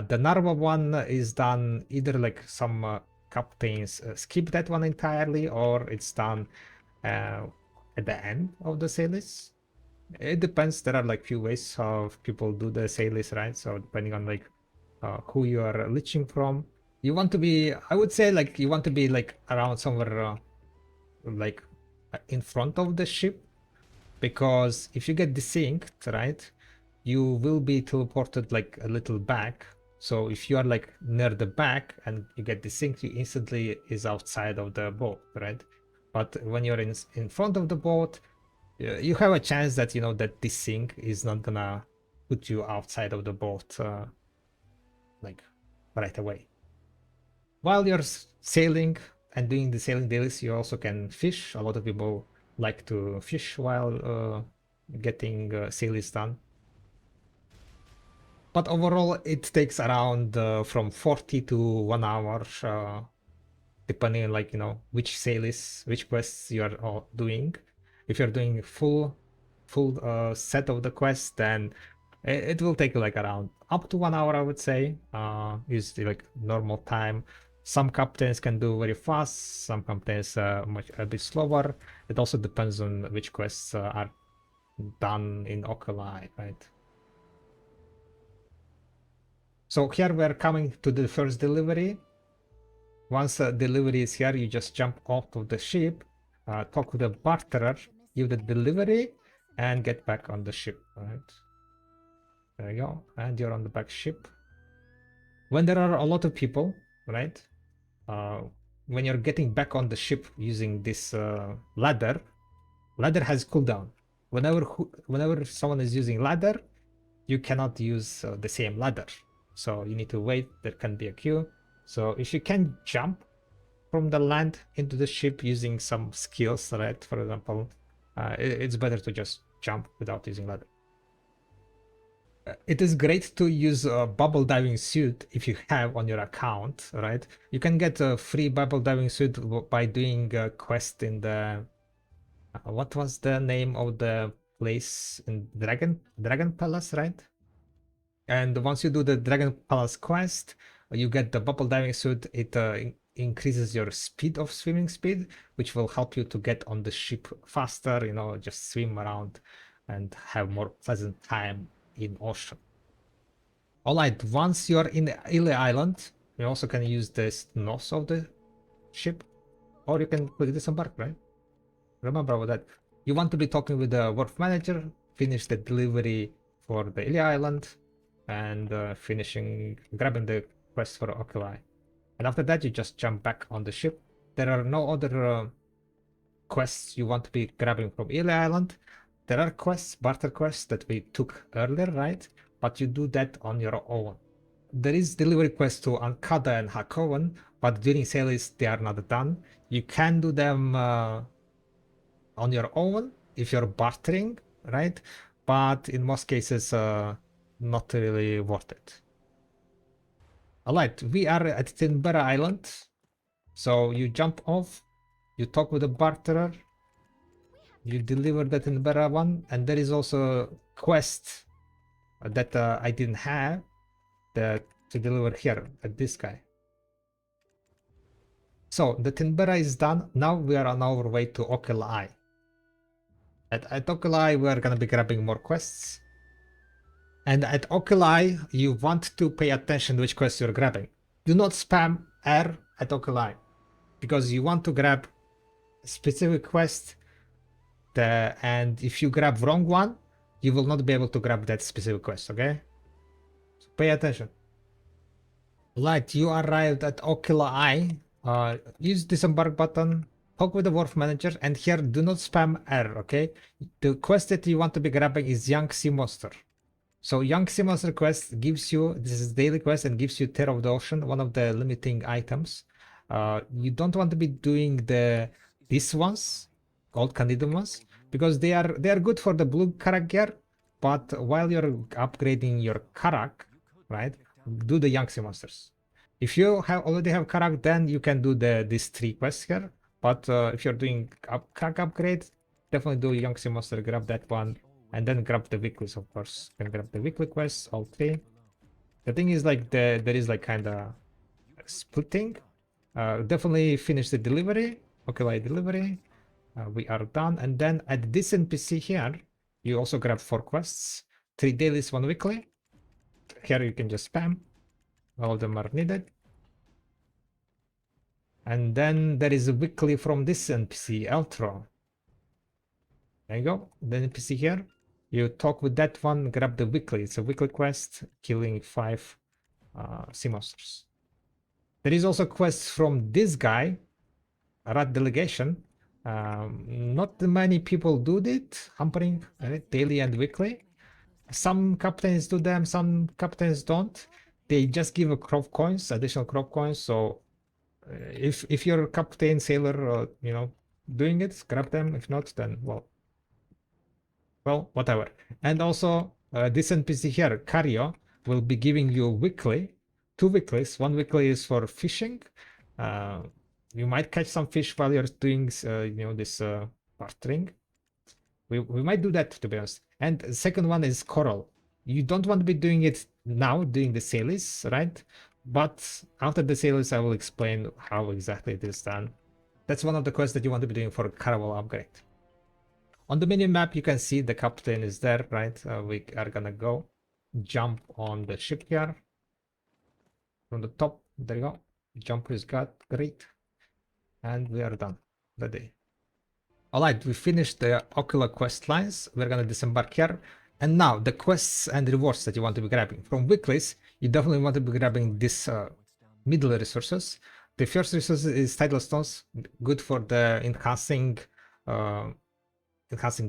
[SPEAKER 1] The Narva one is done either like some captains skip that one entirely, or it's done at the end of the sailors. It depends. There are like few ways of people do the sailors, right? So depending on like who you are leeching from, you want to be, I would say, like you want to be like around somewhere like in front of the ship, because if you get desynced, right, you will be teleported like a little back. So if you are like near the back and you get desynced, you instantly is outside of the boat, right? But when you're in front of the boat, you have a chance that that this thing is not gonna put you outside of the boat like right away. While you're sailing and doing the sailing dailies, you also can fish. A lot of people like to fish while getting sailies done. But overall, it takes around from 40 to 1 hour, depending on which sailies, which quests you are doing. If you're doing full set of the quest, then it will take like around up to 1 hour, I would say. Is like normal time. Some captains can do very fast, some captains a bit slower. It also depends on which quests are done in Oculai, right? So here we're coming to the first delivery. Once a delivery is here, you just jump off of the ship, talk with the barterer, give the delivery, and get back on the ship, right? There you go, and you're on the back ship. When there are a lot of people, right? When you're getting back on the ship using this ladder has cooldown. Whenever someone is using ladder, you cannot use the same ladder. So you need to wait, there can be a queue. So if you can jump from the land into the ship using some skills, right? For example, it's better to just jump without using ladder. It is great to use a bubble diving suit if you have on your account, right? You can get a free bubble diving suit by doing a quest in the what was the name of the place in Dragon Palace, right? And once you do the Dragon Palace quest, you get the bubble diving suit. It increases your speed of swimming speed, which will help you to get on the ship faster, just swim around and have more pleasant time in ocean. All right, once you're in Ile Island, you also can use the nose of the ship, or you can quick disembark, right? Remember about that. You want to be talking with the wharf manager, finish the delivery for the Ile Island, and grabbing the quest for Oculai. And after that, you just jump back on the ship. There are no other quests you want to be grabbing from Ile Island. There are quests, barter quests that we took earlier, right? But you do that on your own. There is delivery quests to Ankada and Hakoven, but during sales they are not done. You can do them on your own if you're bartering, right? But in most cases, not really worth it. Alright, we are at Tinbera Island. So you jump off, you talk with the barterer, you deliver the Tinbera one, and there is also a quest that I didn't have to deliver here at this guy. So the Tinbera is done. Now we are on our way to Okelai. At Okelai, we are gonna be grabbing more quests. And at Okelai, you want to pay attention to which quest you're grabbing. Do not spam R at Okelai, because you want to grab a specific quest, and if you grab wrong one, you will not be able to grab that specific quest, okay? So pay attention. Right, you arrived at Okelai. Use disembark button, talk with the wharf manager, and here do not spam R, okay? The quest that you want to be grabbing is Young Seamonster. So Young Seamonster quest gives you, this is daily quest, and gives you Tear of the Ocean, one of the limiting items. You don't want to be doing these ones, Gold Candidum ones, because they are good for the blue Karak gear, but while you're upgrading your Karak, right, do the Young Seamonsters. If you already have Karak, then you can do these 3 quests here. But if you're doing Karak upgrade, definitely do Young Seamonster, grab that one, and then grab the weeklies, of course. You can grab the weekly quests, all 3. The thing is like there is like kind of splitting. Definitely finish the delivery. Okay, like delivery. We are done. And then at this NPC here, you also grab 4 quests, 3 dailies, 1 weekly. Here you can just spam. All of them are needed. And then there is a weekly from this NPC, Eltro. There you go. The NPC here. You talk with that one, grab the weekly. It's a weekly quest, killing 5 sea monsters. There is also quests from this guy, Rat Delegation. Not many people do it, hampering right? Daily and weekly. Some captains do them, some captains don't. They just give a crop coins, additional crop coins. So if you're a captain, sailor, you know, doing it, grab them. If not, then well, whatever. And also this NPC here, Cario, will be giving you weekly, 2 weeklies. 1 weekly is for fishing. You might catch some fish while you're doing, you know, this bartering. We might do that, to be honest. And the second one is coral. You don't want to be doing it now, doing the sailors, right? But after the sailors, I will explain how exactly it is done. That's one of the quests that you want to be doing for Caravel upgrade. On the mini map, you can see the captain is there, right? We are gonna go jump on the ship here from the top. There you go. Jump is got great, and we are done the day. Alright, we finished the ocular quest lines. We're gonna disembark here. And now the quests and rewards that you want to be grabbing. From weeklies, you definitely want to be grabbing this middle resources. The first resource is tidal stones, good for the enhancing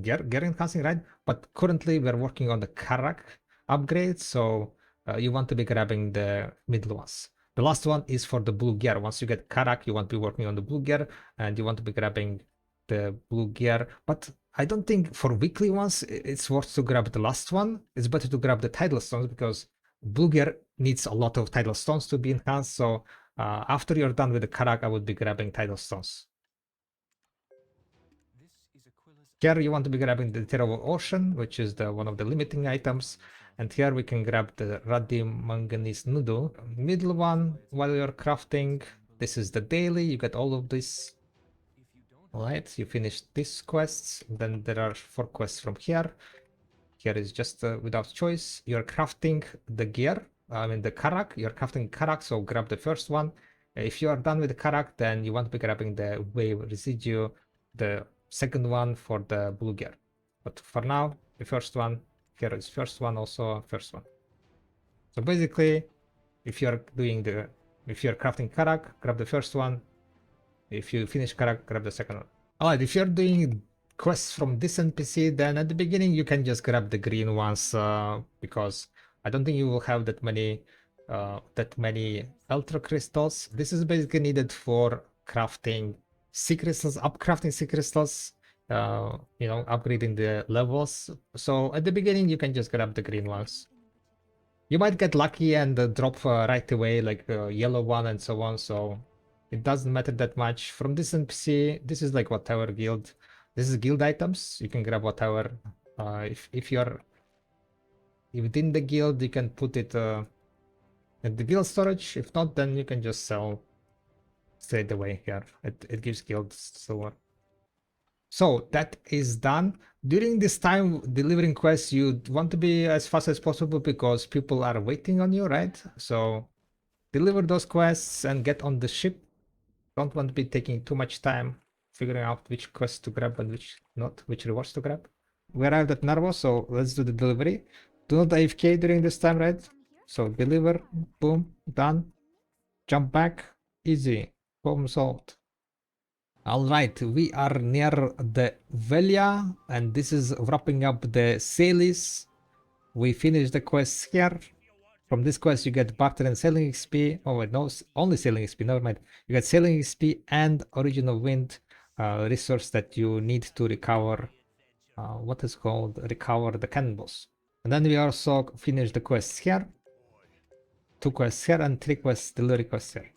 [SPEAKER 1] gear enhancing, right? But currently we're working on the Karak upgrade, so you want to be grabbing the middle ones. The last one is for the blue gear. Once you get Karak, you want to be working on the blue gear, and you want to be grabbing the blue gear. But I don't think for weekly ones it's worth to grab the last one. It's better to grab the tidal stones, because blue gear needs a lot of tidal stones to be enhanced. So after you're done with the Karak, I would be grabbing tidal stones. Here you want to be grabbing the Terrible Ocean, which is the one of the limiting items. And here we can grab the Radium Manganese Noodle. Middle one, while you're crafting, this is the daily, you get all of this. Alright, you finish these quests. Then there are 4 quests from here. Here is just without choice. You're crafting the gear, the Karak. You're crafting Karak, so grab the first one. If you are done with the Karak, then you want to be grabbing the Wave Residue, the second one for the blue gear. But for now, the first one, here is first one, also first one. So basically, if you're crafting Karak, grab the first one. If you finish Karak, grab the second one. Alright, if you're doing quests from this NPC, then at the beginning you can just grab the green ones, because I don't think you will have that many ultra crystals. This is basically needed for crafting sea crystals, upcrafting sea crystals, you know, upgrading the levels. So at the beginning you can just grab the green ones. You might get lucky and drop right away, like a yellow one and so on, so it doesn't matter that much. From this NPC, this is like whatever guild. This is guild items. You can grab whatever. If you're within the guild, you can put it at the guild storage. If not, then you can just sell straight away here. It gives guild silver. So that is done. During this time delivering quests, you want to be as fast as possible because people are waiting on you, right? So deliver those quests and get on the ship. Don't want to be taking too much time figuring out which quests to grab and which not, which rewards to grab. We arrived at Narvo, so let's do the delivery. Do not AFK during this time, right? So deliver, boom, done. Jump back, easy, problem solved. Alright, we are near the Velia, and this is wrapping up the Sailies. We finished the quests here. From this quest, you get Barter and Sailing XP. Oh wait, no, only Sailing XP, never mind. You get Sailing XP and Origin of Wind resource that you need to recover, what is called, recover the cannonballs. And then we also finished the quests here. 2 quests here and 3 quests, delivery quests here.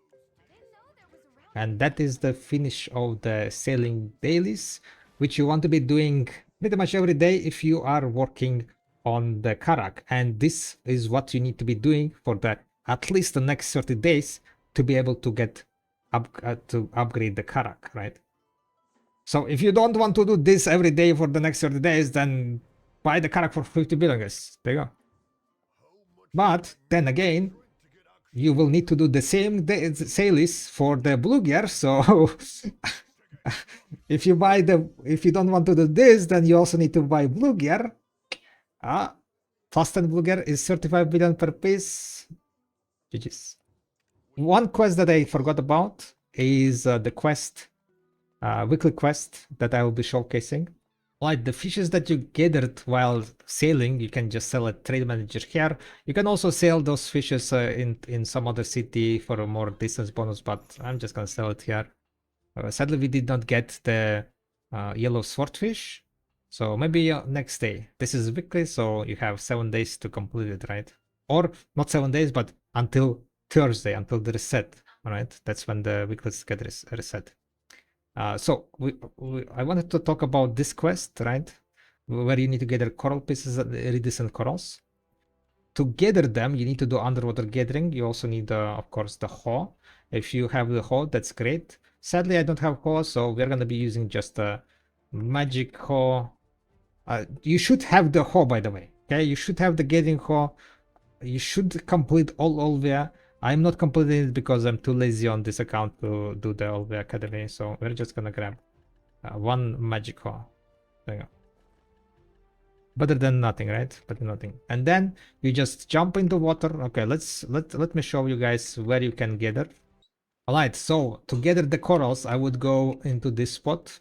[SPEAKER 1] And that is the finish of the sailing dailies, which you want to be doing pretty much every day if you are working on the Karak. And this is what you need to be doing for at least the next 30 days to be able to get to upgrade the Karak, right? So if you don't want to do this every day for the next 30 days, then buy the Karak for 50 billion, guys. There you go. But then again, you will need to do the same sailies for the blue gear, so if you don't want to do this, then you also need to buy blue gear. Fast and blue gear is 35 billion per piece. GG's. One quest that I forgot about is the quest weekly quest that I will be showcasing. Like the fishes that you gathered while sailing, you can just sell at trade manager here. You can also sell those fishes in some other city for a more distance bonus, but I'm just gonna sell it here. Sadly, we did not get the yellow swordfish, so maybe next day. This is weekly, so you have 7 days to complete it, right? Or not 7 days, but until Thursday, until the reset, right? That's when the weeklies get reset. So I wanted to talk about this quest, right? Where you need to gather coral pieces, iridescent corals. To gather them, you need to do underwater gathering. You also need, of course, the hoe. If you have the hoe, that's great. Sadly, I don't have hoe, so we're going to be using just a magic hoe. You should have the hoe, by the way. Okay, you should have the gathering hoe. You should complete all Olvia. I'm not completing it because I'm too lazy on this account to do the Olvia Academy, so we're just gonna grab one magic hoe. There you go. Better than nothing, right? Better than nothing. And then you just jump into water. Okay, let me show you guys where you can gather. Alright, so to gather the corals, I would go into this spot.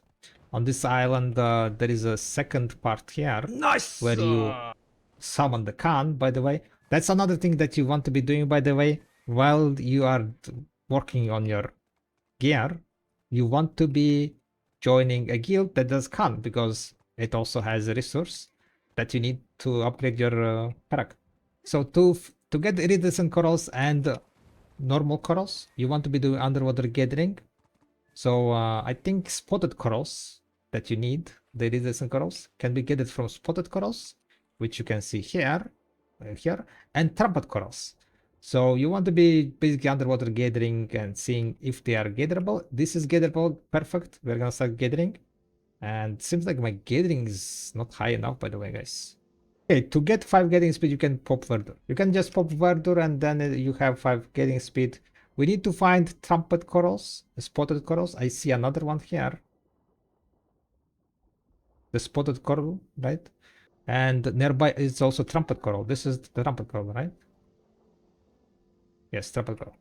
[SPEAKER 1] On this island, there is a second part here. Nice! Where you summon the Khan, by the way. That's another thing that you want to be doing, by the way. While you are working on your gear, you want to be joining a guild that does Khan, because it also has a resource that you need to upgrade your character. So to get iridescent corals and normal corals, you want to be doing underwater gathering. So I think spotted corals that you need, the iridescent corals, can be gathered from spotted corals, which you can see here, and trumpet corals. So you want to be basically underwater gathering and seeing if they are gatherable. This is gatherable, perfect. We're gonna start gathering. And seems like my gathering is not high enough, by the way, guys. Okay, to get 5 gathering speed, you can pop Verdure. You can just pop Verdure and then you have 5 gathering speed. We need to find trumpet corals, spotted corals. I see another one here. The spotted coral, right? And nearby is also trumpet coral. This is the trumpet coral, right? Yes, trumpet coral.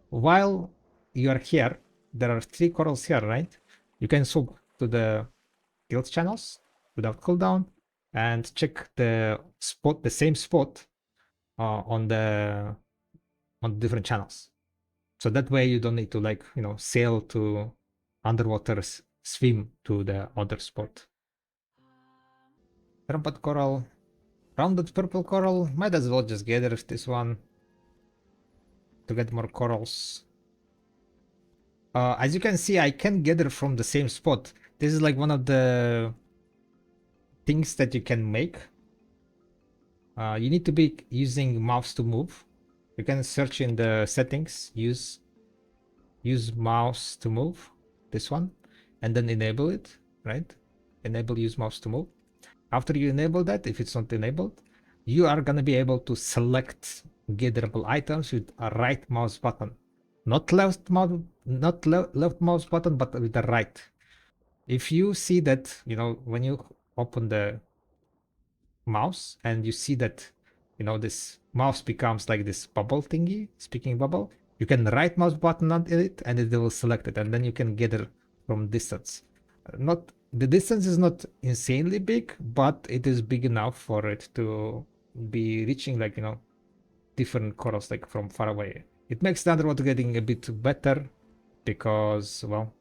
[SPEAKER 1] While you are here, there are 3 corals here, right? You can swap to the guild channels without cooldown and check the same spot on the different channels. So that way you don't need to, like, sail to underwater, swim to the other spot. Trumpet coral, rounded purple coral. Might as well just gather this one to get more corals. As you can see, I can gather from the same spot. This is like one of the things that you can make. You need to be using mouse to move. You can search in the settings, use mouse to move, this one, and then enable it, right? Enable use mouse to move. After you enable that, if it's not enabled, you are gonna be able to select gatherable items with a right mouse button. Not left mouse button, but with the right. If you see that, when you open the mouse and you see that, this mouse becomes like this bubble thingy, speaking bubble, you can right mouse button on it and it will select it, and then you can gather from distance. The distance is not insanely big, but it is big enough for it to be reaching, like, different corals, like, from far away. It makes the underwater getting a bit better because, well,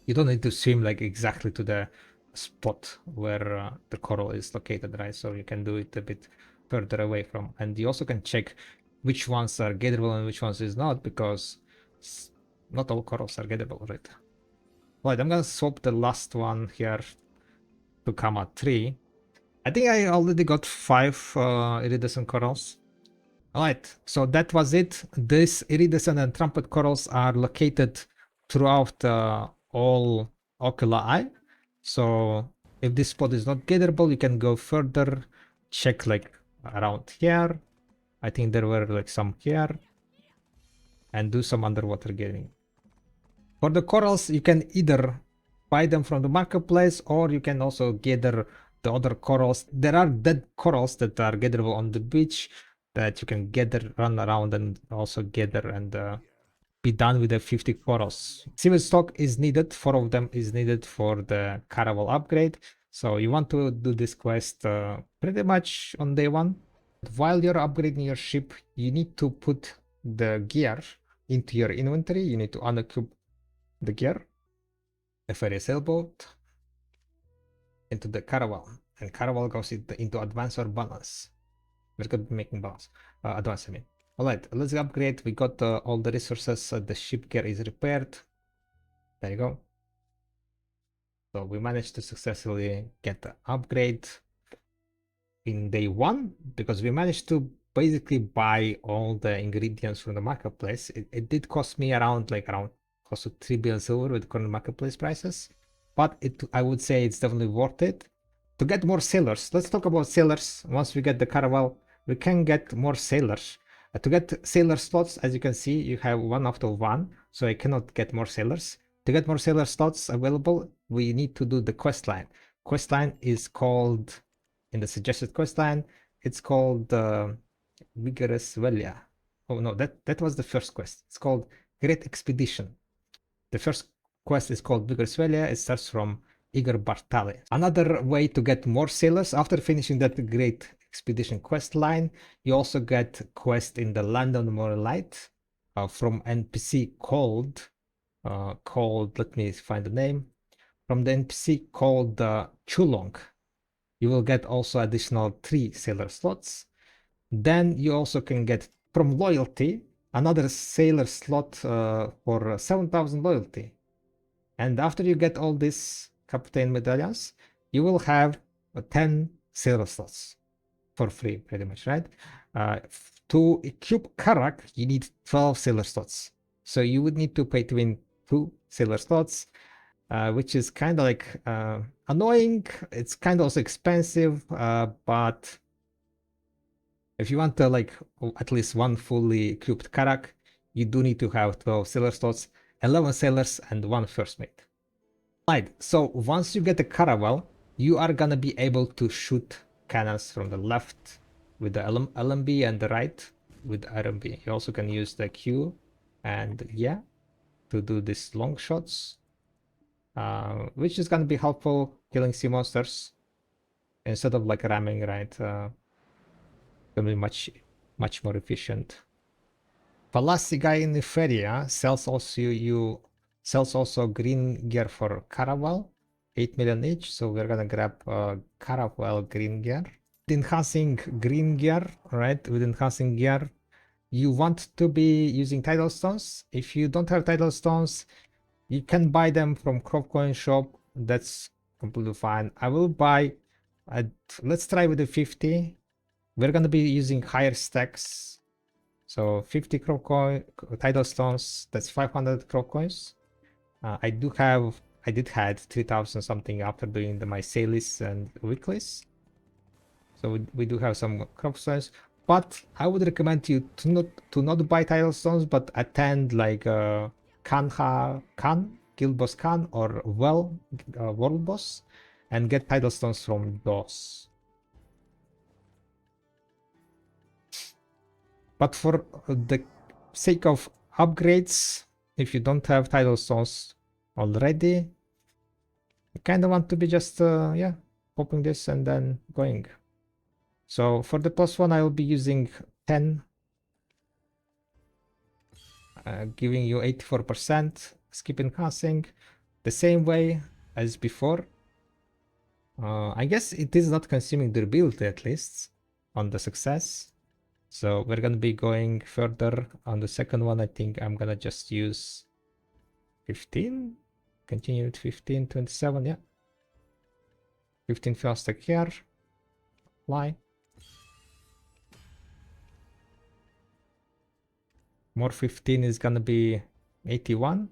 [SPEAKER 1] you don't need to swim like exactly to the spot where the coral is located, right? So you can do it a bit further away from, and you also can check which ones are gatherable and which ones is not, because not all corals are gatherable, right? Right, I'm gonna swap the last one here to Kama 3. I think I already got 5 iridescent corals. Alright, so that was it. This iridescent and trumpet corals are located throughout all Ocula Eye. So if this spot is not gatherable, you can go further, check like around here. I think there were like some here, and do some underwater gathering. For the corals, you can either buy them from the marketplace, or you can also gather the other corals. There are dead corals that are gatherable on the beach that you can gather, run around and also gather and be done with the 50 corals. Civil stock is needed, 4 of them is needed for the Caravel upgrade. So you want to do this quest pretty much on day 1. While you're upgrading your ship, you need to put the gear into your inventory. You need to unequip the gear, the ferry sailboat, into the Caravel, and Caravel goes into advance or balance. We're going to be making balance, advance I mean. Alright, let's upgrade. We got all the resources. The ship gear is repaired. There you go. So we managed to successfully get the upgrade in day 1 because we managed to basically buy all the ingredients from the marketplace. It did cost me around close to 3 billion silver with current marketplace prices, but I would say it's definitely worth it. To get more sailors, let's talk about sailors. Once we get the Caravel, we can get more sailors. To get sailor slots, as you can see, you have 1 out of 1, so I cannot get more sailors. To get more sailor slots available, we need to do the quest line. Quest line is called, in the suggested quest line, it's called Vigorous Velia. Oh no, that was the first quest. It's called Great Expedition. The first quest is called Vigorous Velia. It starts from Igor Bartali. Another way to get more sailors, after finishing that Great Expedition quest line, you also get quest in the Land on the Morelite from NPC called, let me find the name, from the NPC called Chulong. You will get also additional 3 sailor slots. Then you also can get from loyalty another sailor slot for 7,000 loyalty. And after you get all these captain medallions, you will have 10 sailor slots for free, pretty much, right? To equip Karak, you need 12 sailor slots. So you would need to pay to win 2 sailor slots, which is kind of like annoying. It's kind of also expensive, but if you want to at least 1 fully equipped Karak, you do need to have 12 sailor slots, 11 sailors, and 1 first mate. Right, so once you get the Caravel, you are gonna be able to shoot cannons from the left with the LMB and the right with RMB. You also can use the Q and yeah to do these long shots, which is gonna be helpful killing sea monsters instead of ramming, right? Gonna be much more efficient. Falassi guy in Feria sells also green gear for Caravel, 8 million each. So we're gonna grab Caravel green gear. Enhancing green gear, right? With enhancing gear, you want to be using tidal stones. If you don't have tidal stones, you can buy them from crop coin shop. That's completely fine. I will buy. Let's try with the 50. We're gonna be using higher stacks. So 50 crop coin tidal stones. That's 500 crop coins. I did had 3,000 something after doing my dailies and weeklies. So we do have some crop stones, but I would recommend you to not buy tidal stones, but attend Guild Boss Khan or World Boss, and get tidal stones from those. But for the sake of upgrades, if you don't have tidal stones already, you kind of want to be just popping this and then going. So for the +1, I will be using 10, giving you 84%, skip enhancing, the same way as before. I guess it is not consuming durability, at least on the success. So we're gonna be going further on the second one. I think I'm gonna just use 15, continue with 15, 27, yeah. 15 fast stack here, apply. More 15 is gonna be 81.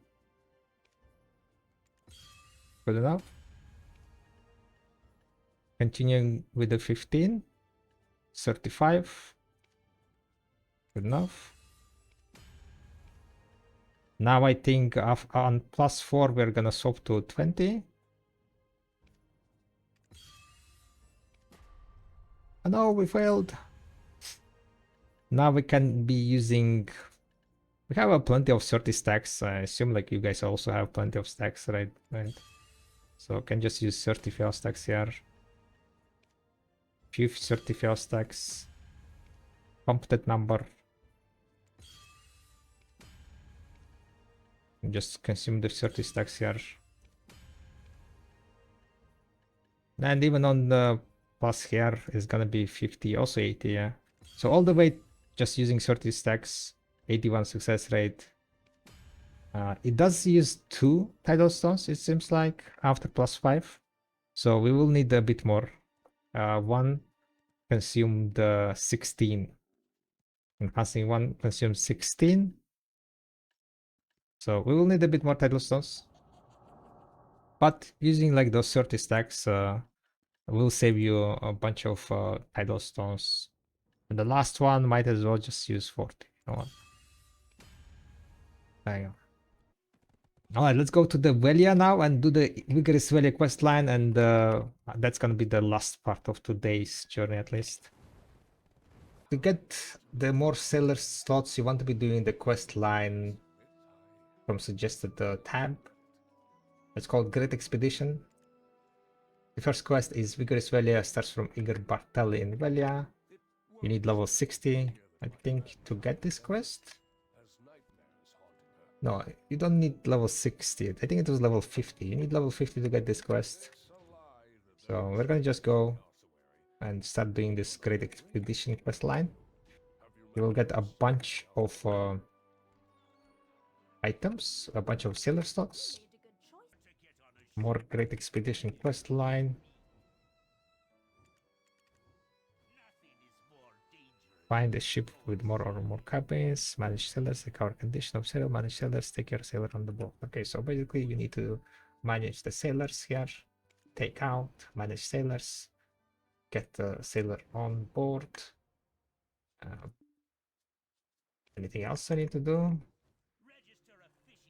[SPEAKER 1] Good enough. Continuing with the 15, 35. Good enough. Now I think on +4 we're gonna swap to 20. Oh no, we failed. Now we can be using We have plenty of 30 stacks. I assume like you guys also have plenty of stacks, right? Right. So can just use 30 fail stacks here. Few 30 fail stacks. Pump that number. And just consume the 30 stacks here. And even on the plus here is gonna be 50, also 80, yeah. So all the way just using 30 stacks, 81 success rate. It does use 2 tidal stones, it seems like, after plus 5. So we will need a bit more. One consumed 16. Enhancing one consumes 16. So we will need a bit more tidal stones. But using like those 30 stacks will save you a bunch of tidal stones. And the last one might as well just use 40. You know what? There you go. Alright, let's go to the Velia now and do the Vigorous Velia quest line, and that's gonna be the last part of today's journey at least. To get the more sailor slots, you want to be doing the quest line from suggested tab. It's called Great Expedition. The first quest is Vigorous Velia, starts from Igor Bartelli in Velia. You need level 60, I think, to get this quest. No, you don't need level 60. I think it was level 50. You need level 50 to get this quest. So we're gonna just go and start doing this Great Expedition quest line. You will get a bunch of items, a bunch of sailor slots, more Great Expedition quest line. Find a ship with more or more cabins, manage sailors, recover condition of sailor, manage sailors, take your sailor on the boat. Okay, so basically you need to manage the sailors here, take out, manage sailors, get the sailor on board. Anything else I need to do?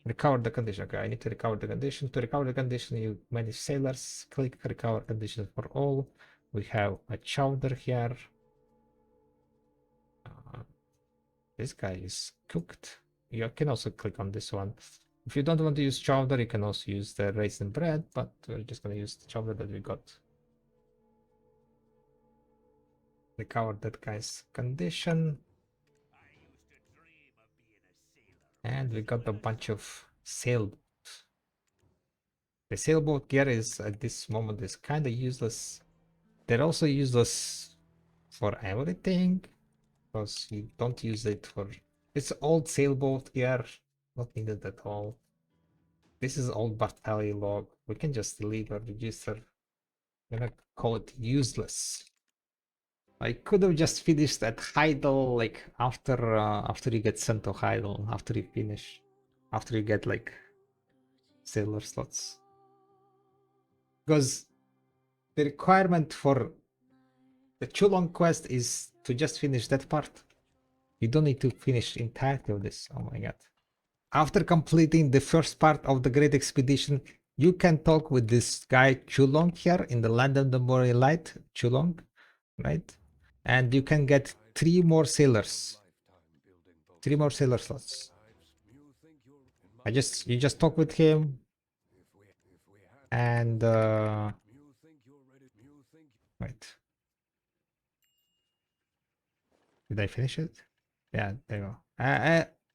[SPEAKER 1] Recover the condition. Okay, I need to recover the condition. To recover the condition, you manage sailors, click recover condition for all. We have a chowder here. This guy is cooked. You can also click on this one. If you don't want to use chowder, you can also use the raisin bread, but we're just gonna use the chowder that we got. Recover that guy's condition. And we got a bunch of sailboat. The sailboat gear is at this moment is kind of useless. They're also useless for everything, because you don't use it for... It's old sailboat gear, not needed at all. This is old Bartelli log. We can just delete or register. I'm gonna call it useless. I could have just finished at Heidel like after you get sent to Heidel, after you finish, after you get like sailor slots. Because the requirement for the Chulong quest is to just finish that part. You don't need to finish the entirety of this. Oh my god. After completing the first part of the Great Expedition, you can talk with this guy Chulong here in the Land of the Moray Light, Chulong, right? And you can get 3 more sailors. 3 more sailor slots. You just talk with him. And right. Did I finish it? Yeah, there you go.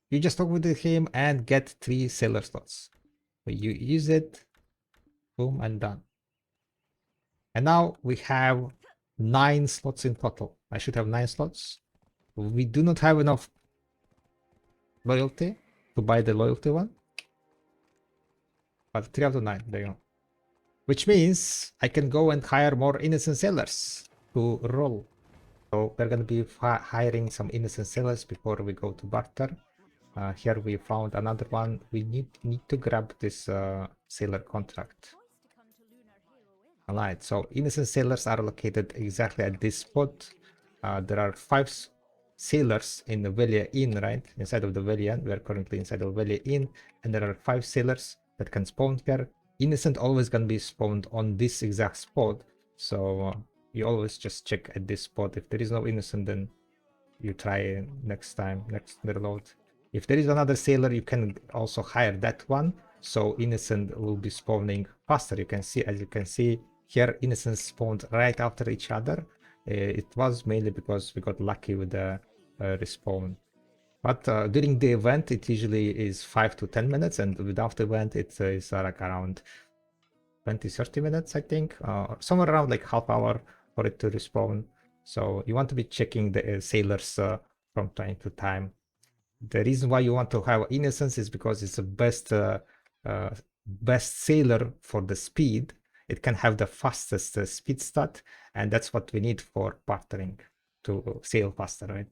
[SPEAKER 1] You just talk with him and get 3 sailor slots. You use it, boom, and done. And now we have 9 slots in total. I should have 9 slots. We do not have enough loyalty to buy the loyalty one. But 3 out of 9, there you go. Which means I can go and hire more innocent sailors to roll. So we're gonna be hiring some innocent sailors before we go to Barter. Here we found another one. We need to grab this sailor contract. Alright, so innocent sailors are located exactly at this spot. There are 5 sailors in the Velia Inn, right? Inside of the Velia Inn. We are currently inside of Velia Inn, and there are 5 sailors that can spawn here. Innocent always gonna be spawned on this exact spot, so you always just check at this spot. If there is no innocent, then you try next time, next reload. If there is another sailor, you can also hire that one, so innocent will be spawning faster. You can see, as you can see here, innocent spawned right after each other. It was mainly because we got lucky with the respawn. But during the event, it usually is 5 to 10 minutes, and without the event, it is like around 20-30 minutes, I think, somewhere around like half hour for it to respawn. So you want to be checking the sailors from time to time. The reason why you want to have innocence is because it's the best sailor for the speed. It can have the fastest speed stat, and that's what we need for bartering to sail faster, right?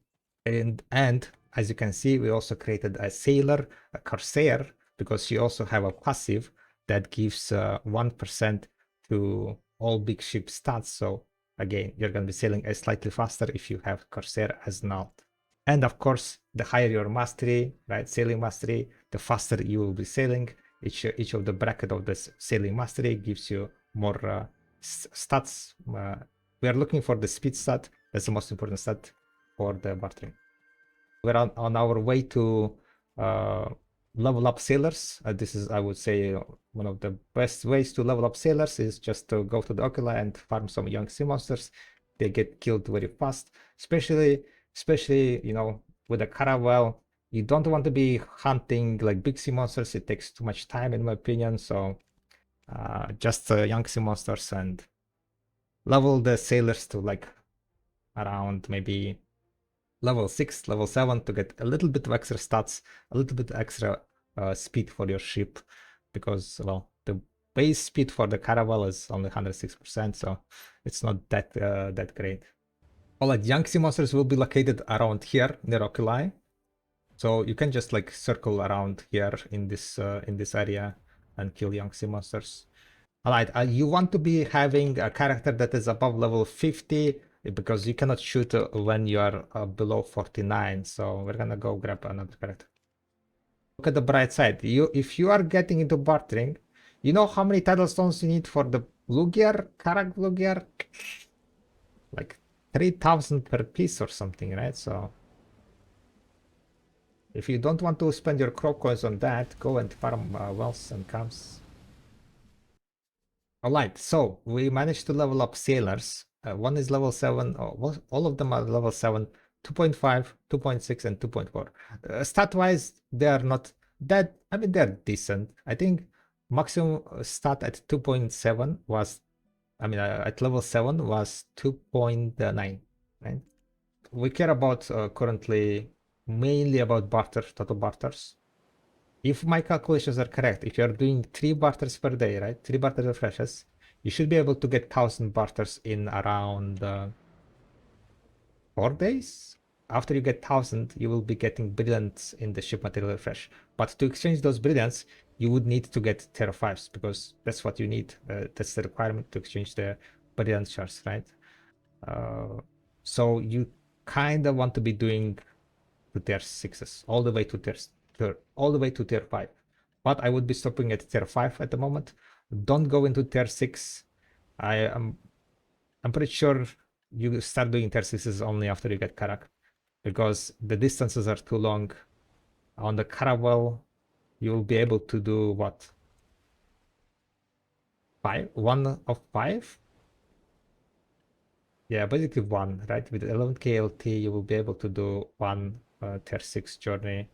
[SPEAKER 1] And as you can see, we also created a sailor, a corsair, because she also have a passive that gives 1% to all big ship stats. So again, you're going to be sailing slightly faster if you have corsair as an alt. And of course, the higher your mastery, right, sailing mastery, the faster you will be sailing. Each of the bracket of this sailing mastery gives you more stats. We are looking for the speed stat. That's the most important stat for the bartering. We're on our way to level up sailors. This is, I would say, one of the best ways to level up sailors is just to go to the Oculi and farm some young sea monsters. They get killed very fast, especially you know, with a Caravel. You don't want to be hunting like big sea monsters. It takes too much time, in my opinion. So just young sea monsters, and level the sailors to like around maybe level 6, level 7 to get a little bit of extra stats, a little bit extra speed for your ship, because, well, the base speed for the Caravel is only 106%, so it's not that great. Alright, young sea monsters will be located around here near Oculi, so you can just like circle around here in this area and kill young sea monsters. Alright, you want to be having a character that is above level 50, because you cannot shoot when you are below 49, so we're gonna go grab another character. Look at the bright side. If you are getting into bartering, you know how many title stones you need for the blue gear, Karak blue gear? Like 3,000 per piece or something, right? So if you don't want to spend your crow coins on that, go and farm wells and camps. Alright, so we managed to level up sailors. One is level 7, all of them are level 7, 2.5, 2.6, and 2.4. Stat-wise, they are not that, I mean, they're decent. I think maximum stat at 2.7 was, I mean, at level 7 was 2.9, right? We care about currently mainly about barter, total barters. If my calculations are correct, if you're doing 3 barters per day, right? 3 barter refreshes, you should be able to get 1,000 barters in around 4 days. After you get 1,000, you will be getting brilliants in the ship material refresh. But to exchange those brilliants, you would need to get Terra 5s, because that's what you need. That's the requirement to exchange the brilliant shards, right? So you kind of want to be doing to tier 6s all the way to tier 5, but I would be stopping at tier 5 at the moment. Don't go into tier 6. I'm pretty sure you start doing tier 6s only after you get Karak, because the distances are too long. On the Caravel, you'll be able to do what, 1 of 5? Yeah, basically 1, right? With 11k LT, you will be able to do 1 tier 6 journey.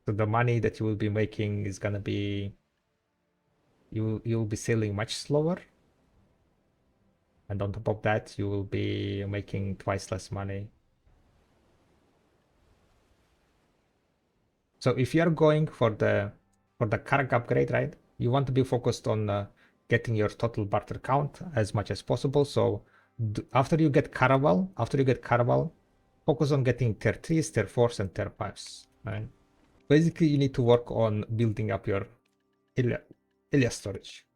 [SPEAKER 1] So the money that you will be making is gonna be, you'll be sailing much slower, and on top of that, you will be making twice less money. So if you are going for the Karak upgrade, right, you want to be focused on getting your total barter count as much as possible. So after you get Caravel, focus on getting tier 3s, tier 4s, and tier 5s, right? Basically, you need to work on building up your Ilia storage.